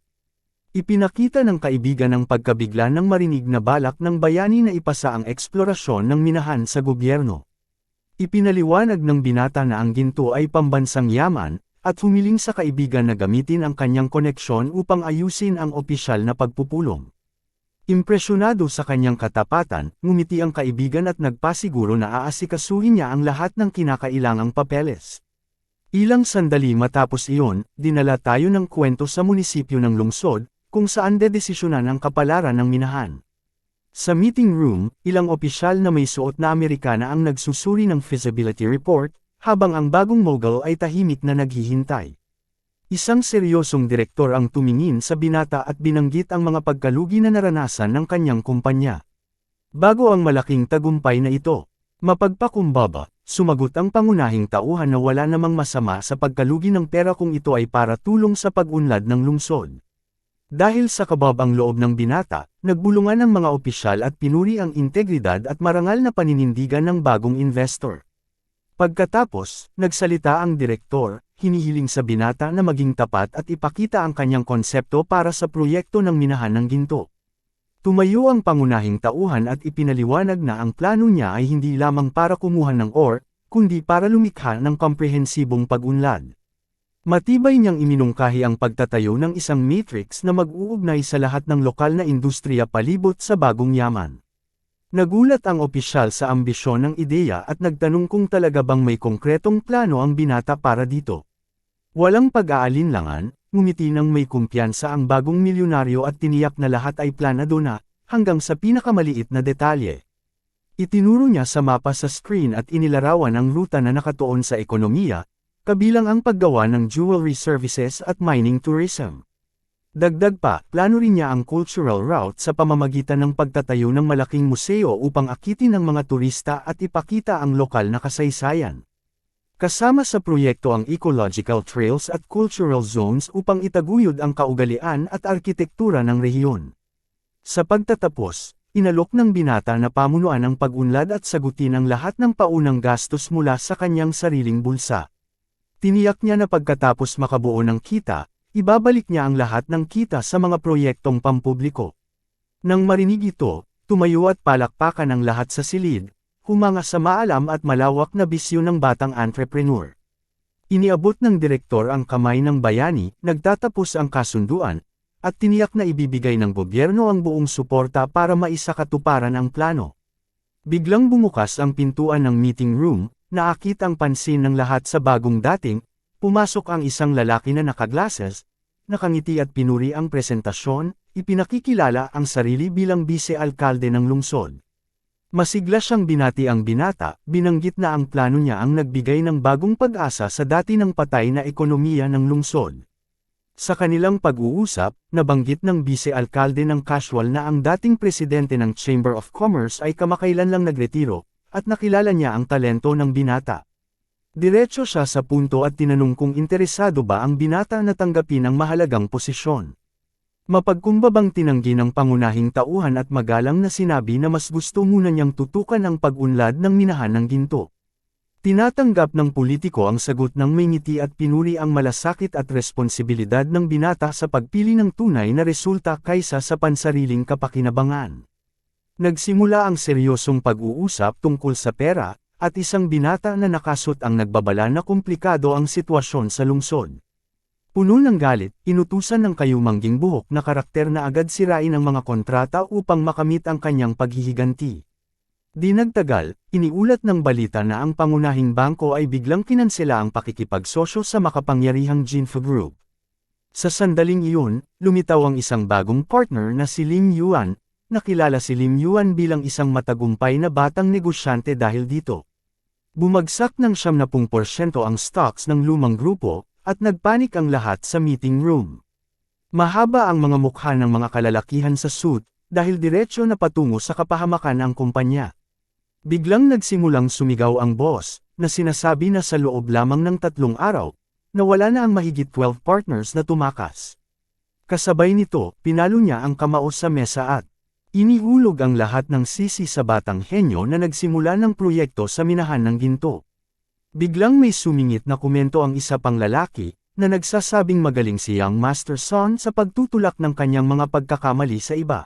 Speaker 1: Ipinakita ng kaibigan ang pagkabigla ng marinig na balak ng bayani na ipasa ang eksplorasyon ng minahan sa gobyerno. Ipinaliwanag ng binata na ang ginto ay pambansang yaman, at humiling sa kaibigan na gamitin ang kanyang koneksyon upang ayusin ang opisyal na pagpupulong. Impresyonado sa kanyang katapatan, ngumiti ang kaibigan at nagpasiguro na aasikasuhin niya ang lahat ng kinakailangang papeles. Ilang sandali matapos iyon, dinala tayo ng kwento sa munisipyo ng lungsod, kung saan dedesisyonan ang kapalaran ng minahan. Sa meeting room, ilang opisyal na may suot na Amerikana ang nagsusuri ng feasibility report, habang ang bagong mogul ay tahimik na naghihintay. Isang seryosong direktor ang tumingin sa binata at binanggit ang mga pagkalugi na naranasan ng kanyang kumpanya. Bago ang malaking tagumpay na ito, mapagpakumbaba, sumagot ang pangunahing tauhan na wala namang masama sa pagkalugi ng pera kung ito ay para tulong sa pag-unlad ng lungsod. Dahil sa kababang loob ng binata, nagbulungan ang mga opisyal at pinuri ang integridad at marangal na paninindigan ng bagong investor. Pagkatapos, nagsalita ang direktor, hinihiling sa binata na maging tapat at ipakita ang kanyang konsepto para sa proyekto ng minahan ng ginto. Tumayo ang pangunahing tauhan at ipinaliwanag na ang plano niya ay hindi lamang para kumuha ng ore, kundi para lumikha ng komprehensibong pag-unlad. Matibay niyang iminungkahi ang pagtatayo ng isang matrix na mag-uugnay sa lahat ng lokal na industriya palibot sa bagong yaman. Nagulat ang opisyal sa ambisyon ng ideya at nagtanong kung talaga bang may konkretong plano ang binata para dito. Walang pag-aalinlangan, ngumiti nang may kumpiyansa ang bagong milyonaryo at tiniyak na lahat ay planado na, hanggang sa pinakamaliit na detalye. Itinuro niya sa mapa sa screen at inilarawan ang ruta na nakatuon sa ekonomiya, kabilang ang paggawa ng jewelry services at mining tourism. Dagdag pa, plano rin niya ang cultural route sa pamamagitan ng pagtatayo ng malaking museo upang akitin ang mga turista at ipakita ang lokal na kasaysayan. Kasama sa proyekto ang ecological trails at cultural zones upang itaguyod ang kaugalian at arkitektura ng rehiyon. Sa pagtatapos, inalok ng binata na pamunuan ang pag-unlad at sagutin ang lahat ng paunang gastos mula sa kanyang sariling bulsa. Tiniyak niya na pagkatapos makabuo ng kita, ibabalik niya ang lahat ng kita sa mga proyektong pampubliko. Nang marinig ito, tumayo at palakpakan ang lahat sa silid, humanga sa maalam at malawak na bisyon ng batang entrepreneur. Iniabot ng direktor ang kamay ng bayani, nagtatapos ang kasunduan, at tiniyak na ibibigay ng gobyerno ang buong suporta para maisakatuparan ang plano. Biglang bumukas ang pintuan ng meeting room, naakit ang pansin ng lahat sa bagong dating, pumasok ang isang lalaki na nakaglasses, nakangiti at pinuri ang presentasyon, ipinakikilala ang sarili bilang bise-alkalde ng lungsod. Masigla siyang binati ang binata, binanggit na ang plano niya ang nagbigay ng bagong pag-asa sa dati ng patay na ekonomiya ng lungsod. Sa kanilang pag-uusap, nabanggit ng bise-alkalde ng casual na ang dating presidente ng Chamber of Commerce ay kamakailan lang nagretiro, at nakilala niya ang talento ng binata. Diretso siya sa punto at tinanong kung interesado ba ang binata na tanggapin ang mahalagang posisyon. Mapagkumbabang tinanggi ng pangunahing tauhan at magalang na sinabi na mas gusto muna niyang tutukan ang pag-unlad ng minahan ng ginto. Tinatanggap ng politiko ang sagot ng may ngiti at pinuri ang malasakit at responsibilidad ng binata sa pagpili ng tunay na resulta kaysa sa pansariling kapakinabangan. Nagsimula ang seryosong pag-uusap tungkol sa pera, at isang binata na nakasot ang nagbabala na komplikado ang sitwasyon sa lungsod. Puno ng galit, inutusan ng kayumangging buhok na karakter na agad sirain ang mga kontrata upang makamit ang kanyang paghihiganti. Di nagtagal, iniulat ng balita na ang pangunahing bangko ay biglang kinansela ang pakikipagsosyo sa makapangyarihang Jinfa Group. Sa sandaling iyon, lumitaw ang isang bagong partner na si Lim Yuan, nakilala si Lim Yuan bilang isang matagumpay na batang negosyante dahil dito. Bumagsak ng 70% ang stocks ng lumang grupo, at nagpanik ang lahat sa meeting room. Mahaba ang mga mukha ng mga kalalakihan sa suit, dahil diretsyo na patungo sa kapahamakan ang kumpanya. Biglang nagsimulang sumigaw ang boss, na sinasabi na sa loob lamang ng 3 araw, na wala na ang mahigit 12 partners na tumakas. Kasabay nito, pinalo niya ang kamao sa mesa at inihulog ang lahat ng sisi sa batang henyo na nagsimula ng proyekto sa minahan ng ginto. Biglang may sumingit na komento ang isa pang lalaki, na nagsasabing magaling si Young Master Son sa pagtutulak ng kanyang mga pagkakamali sa iba.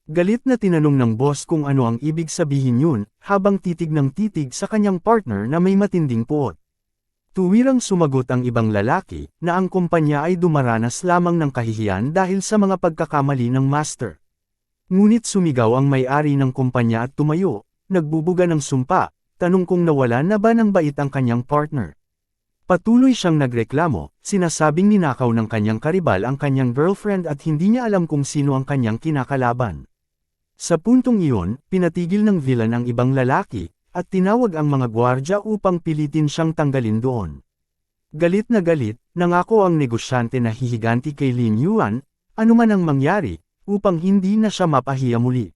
Speaker 1: Galit na tinanong ng boss kung ano ang ibig sabihin yun, habang titig ng titig sa kanyang partner na may matinding puot. Tuwirang sumagot ang ibang lalaki, na ang kumpanya ay dumaranas lamang ng kahihiyan dahil sa mga pagkakamali ng master. Ngunit sumigaw ang may-ari ng kumpanya at tumayo, nagbubuga ng sumpa, tanong kung nawala na ba ng bait ang kanyang partner. Patuloy siyang nagreklamo, sinasabing ninakaw ng kanyang karibal ang kanyang girlfriend at hindi niya alam kung sino ang kanyang kinakalaban. Sa puntong iyon, pinatigil ng villain ang ibang lalaki, at tinawag ang mga gwardya upang pilitin siyang tanggalin doon. Galit na galit, nangako ang negosyante na hihiganti kay Lin Yuan, anuman ang mangyari, upang hindi na siya mapahiya muli.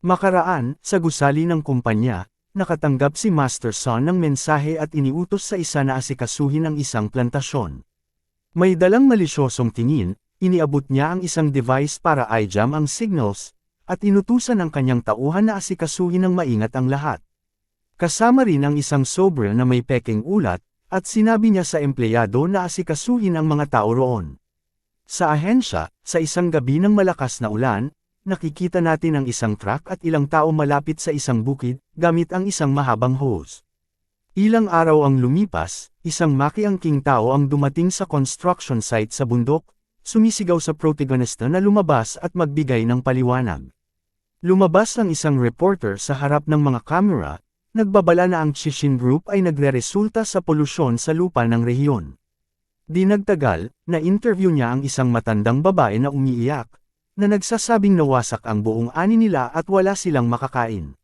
Speaker 1: Makaraan, sa gusali ng kumpanya, nakatanggap si Master Son ng mensahe at iniutos sa isa na asikasuhin ang isang plantasyon. May dalang malisyosong tingin, iniabot niya ang isang device para i-jam ang signals, at inutusan ang kanyang tauhan na asikasuhin ng maingat ang lahat. Kasama rin ang isang sobra na may pekeng ulat, at sinabi niya sa empleyado na asikasuhin ang mga tao roon. Sa ahensya, sa isang gabi ng malakas na ulan, nakikita natin ang isang truck at ilang tao malapit sa isang bukid, gamit ang isang mahabang hose. Ilang araw ang lumipas, isang makiangking tao ang dumating sa construction site sa bundok, sumisigaw sa protagonista na lumabas at magbigay ng paliwanag. Lumabas ang isang reporter sa harap ng mga kamera, nagbabala na ang Chishin Group ay nagreresulta sa polusyon sa lupa ng rehiyon. Di nagtagal, na-interview niya ang isang matandang babae na umiiyak, na nagsasabing nawasak ang buong ani nila at wala silang makakain.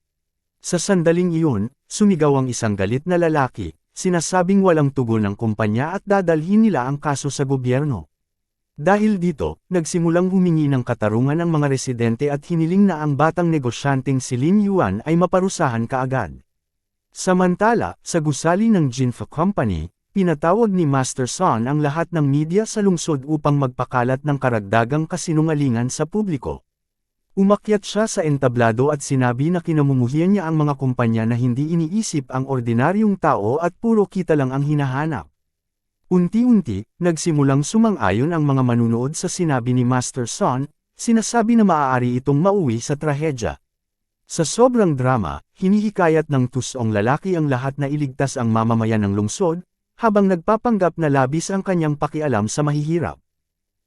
Speaker 1: Sa sandaling iyon, sumigaw ang isang galit na lalaki, sinasabing walang tugon ng kumpanya at dadalhin nila ang kaso sa gobyerno. Dahil dito, nagsimulang humingi ng katarungan ang mga residente at hiniling na ang batang negosyanteng si Lin Yuan ay maparusahan kaagad. Samantala, sa gusali ng Jinfa Company, pinatawag ni Master Son ang lahat ng media sa lungsod upang magpakalat ng karagdagang kasinungalingan sa publiko. Umakyat siya sa entablado at sinabi na kinamumuhian niya ang mga kumpanya na hindi iniisip ang ordinaryong tao at puro kita lang ang hinahanap. Unti-unti, nagsimulang sumang-ayon ang mga manunood sa sinabi ni Master Son, sinasabi na maaari itong mauwi sa trahedya. Sa sobrang drama, hinihikayat ng tusong lalaki ang lahat na iligtas ang mamamayan ng lungsod, habang nagpapanggap na labis ang kanyang pakialam sa mahihirap.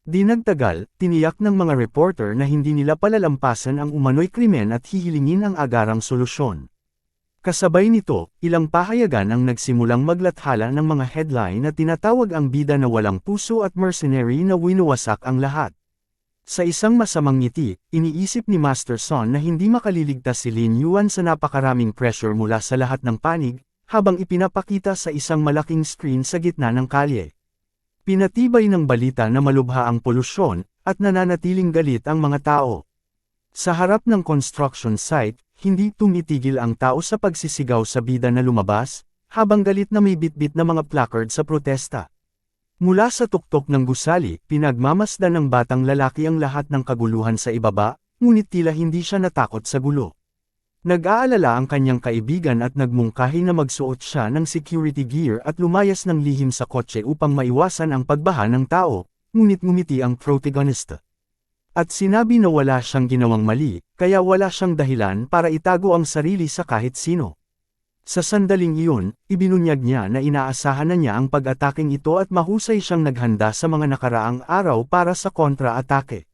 Speaker 1: Di nagtagal, tiniyak ng mga reporter na hindi nila palalampasan ang umano'y krimen at hihilingin ang agarang solusyon. Kasabay nito, ilang pahayagan ang nagsimulang maglathala ng mga headline na tinatawag ang bida na walang puso at mercenary na winuwasak ang lahat. Sa isang masamang ngiti, iniisip ni Master Son na hindi makaliligtas si Lin Yuan sa napakaraming pressure mula sa lahat ng panig, habang ipinapakita sa isang malaking screen sa gitna ng kalye. Pinatibay ng balita na malubha ang polusyon, at nananatiling galit ang mga tao. Sa harap ng construction site, hindi tumitigil ang tao sa pagsisigaw sa bida na lumabas, habang galit na may bitbit na mga placard sa protesta. Mula sa tuktok ng gusali, pinagmamasdan ng batang lalaki ang lahat ng kaguluhan sa ibaba, ngunit tila hindi siya natakot sa gulo. Nag-aalala ang kanyang kaibigan at nagmungkahi na magsuot siya ng security gear at lumayas ng lihim sa kotse upang maiwasan ang pagbaha ng tao, ngunit ngumiti ang protagonista. At sinabi na wala siyang ginawang mali, kaya wala siyang dahilan para itago ang sarili sa kahit sino. Sa sandaling iyon, ibinunyag niya na inaasahan na niya ang pag-ataking ito at mahusay siyang naghanda sa mga nakaraang araw para sa kontra-atake.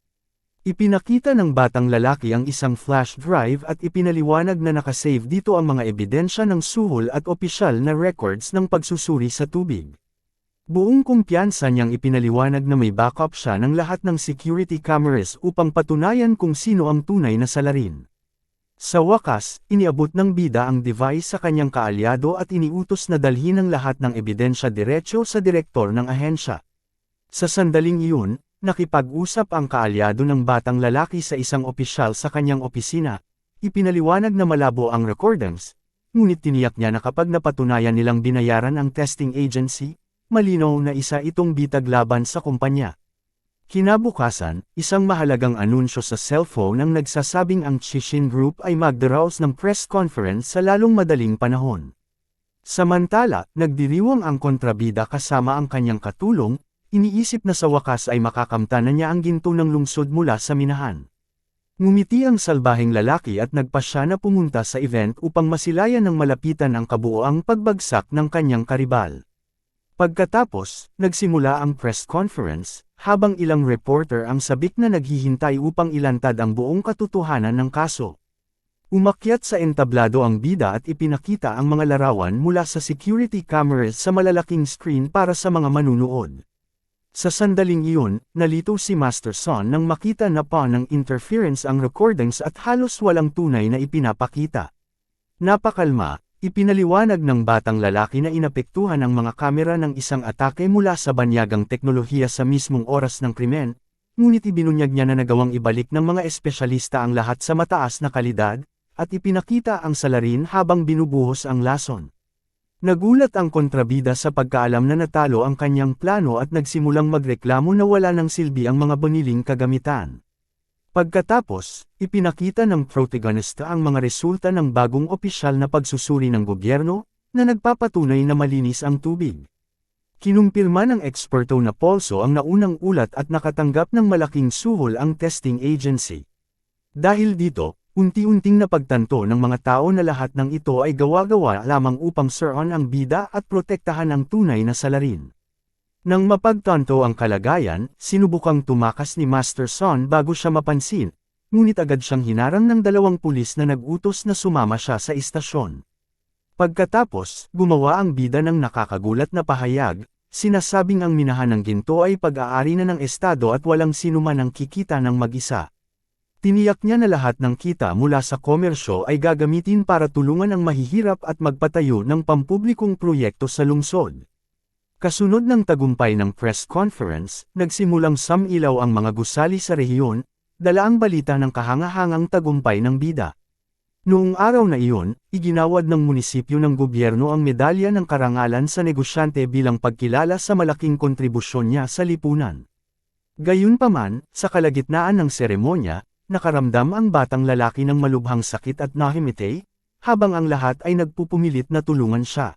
Speaker 1: Ipinakita ng batang lalaki ang isang flash drive at ipinaliwanag na nakasave dito ang mga ebidensya ng suhol at opisyal na records ng pagsusuri sa tubig. Buong kumpiyansa niyang ipinaliwanag na may backup siya ng lahat ng security cameras upang patunayan kung sino ang tunay na salarin. Sa wakas, iniabot ng bida ang device sa kanyang kaalyado at iniutos na dalhin ang lahat ng ebidensya diretso sa direktor ng ahensya. Sa sandaling iyon, nakipag-usap ang kaalyado ng batang lalaki sa isang opisyal sa kanyang opisina. Ipinaliwanag na malabo ang recordings, ngunit tiniyak niya na kapag napatunayan nilang binayaran ang testing agency, malinaw na isa itong bitag laban sa kumpanya. Kinabukasan, isang mahalagang anunsyo sa cellphone ang nagsasabing ang Chishin Group ay magdaraos ng press conference sa lalong madaling panahon. Samantala, nagdiriwang ang kontrabida kasama ang kanyang katulong, iniisip na sa wakas ay makakamtan na niya ang ginto ng lungsod mula sa minahan. Ngumiti ang salbaheng lalaki at nagpasya na pumunta sa event upang masilayan ng malapitan ang kabuoang pagbagsak ng kanyang karibal. Pagkatapos, nagsimula ang press conference, habang ilang reporter ang sabik na naghihintay upang ilantad ang buong katotohanan ng kaso. Umakyat sa entablado ang bida at ipinakita ang mga larawan mula sa security cameras sa malalaking screen para sa mga manunood. Sa sandaling iyon, nalito si Master Son nang makita na pa ng interference ang recordings at halos walang tunay na ipinapakita. Napakalma, Ipinaliwanag ng batang lalaki na inapektuhan ang mga kamera ng isang atake mula sa banyagang teknolohiya sa mismong oras ng krimen, ngunit ibinunyag niya na nagawang ibalik ng mga espesyalista ang lahat sa mataas na kalidad, at ipinakita ang salarin habang binubuhos ang lason. Nagulat ang kontrabida sa pagkaalam na natalo ang kanyang plano at nagsimulang magreklamo na wala ng silbi ang mga boniling kagamitan. Pagkatapos, ipinakita ng protagonista ang mga resulta ng bagong opisyal na pagsusuri ng gobyerno, na nagpapatunay na malinis ang tubig. Kinumpirma ng eksperto na Polso ang naunang ulat at nakatanggap ng malaking suhol ang testing agency. Dahil dito, unti-unting napagtanto ng mga tao na lahat ng ito ay gawa-gawa lamang upang suruan ang bida at protektahan ang tunay na salarin. Nang mapagtanto ang kalagayan, sinubukang tumakas ni Master Son bago siya mapansin, ngunit agad siyang hinarang ng 2 pulis na nag-utos na sumama siya sa istasyon. Pagkatapos, gumawa ang bida ng nakakagulat na pahayag, sinasabing ang minahan ng ginto ay pag-aari na ng estado at walang sinuman ang kikita ng mag-isa. Tiniyak niya na lahat ng kita mula sa komersyo ay gagamitin para tulungan ang mahihirap at magpatayo ng pampublikong proyekto sa lungsod. Kasunod ng tagumpay ng press conference, nagsimulang samilaw ang mga gusali sa rehiyon, dala ang balita ng kahangahangang tagumpay ng bida. Noong araw na iyon, iginawad ng munisipyo ng gobyerno ang medalya ng karangalan sa negosyante bilang pagkilala sa malaking kontribusyon niya sa lipunan. Gayunpaman, sa kalagitnaan ng seremonya, nakaramdam ang batang lalaki ng malubhang sakit at nahimite, habang ang lahat ay nagpupumilit na tulungan siya.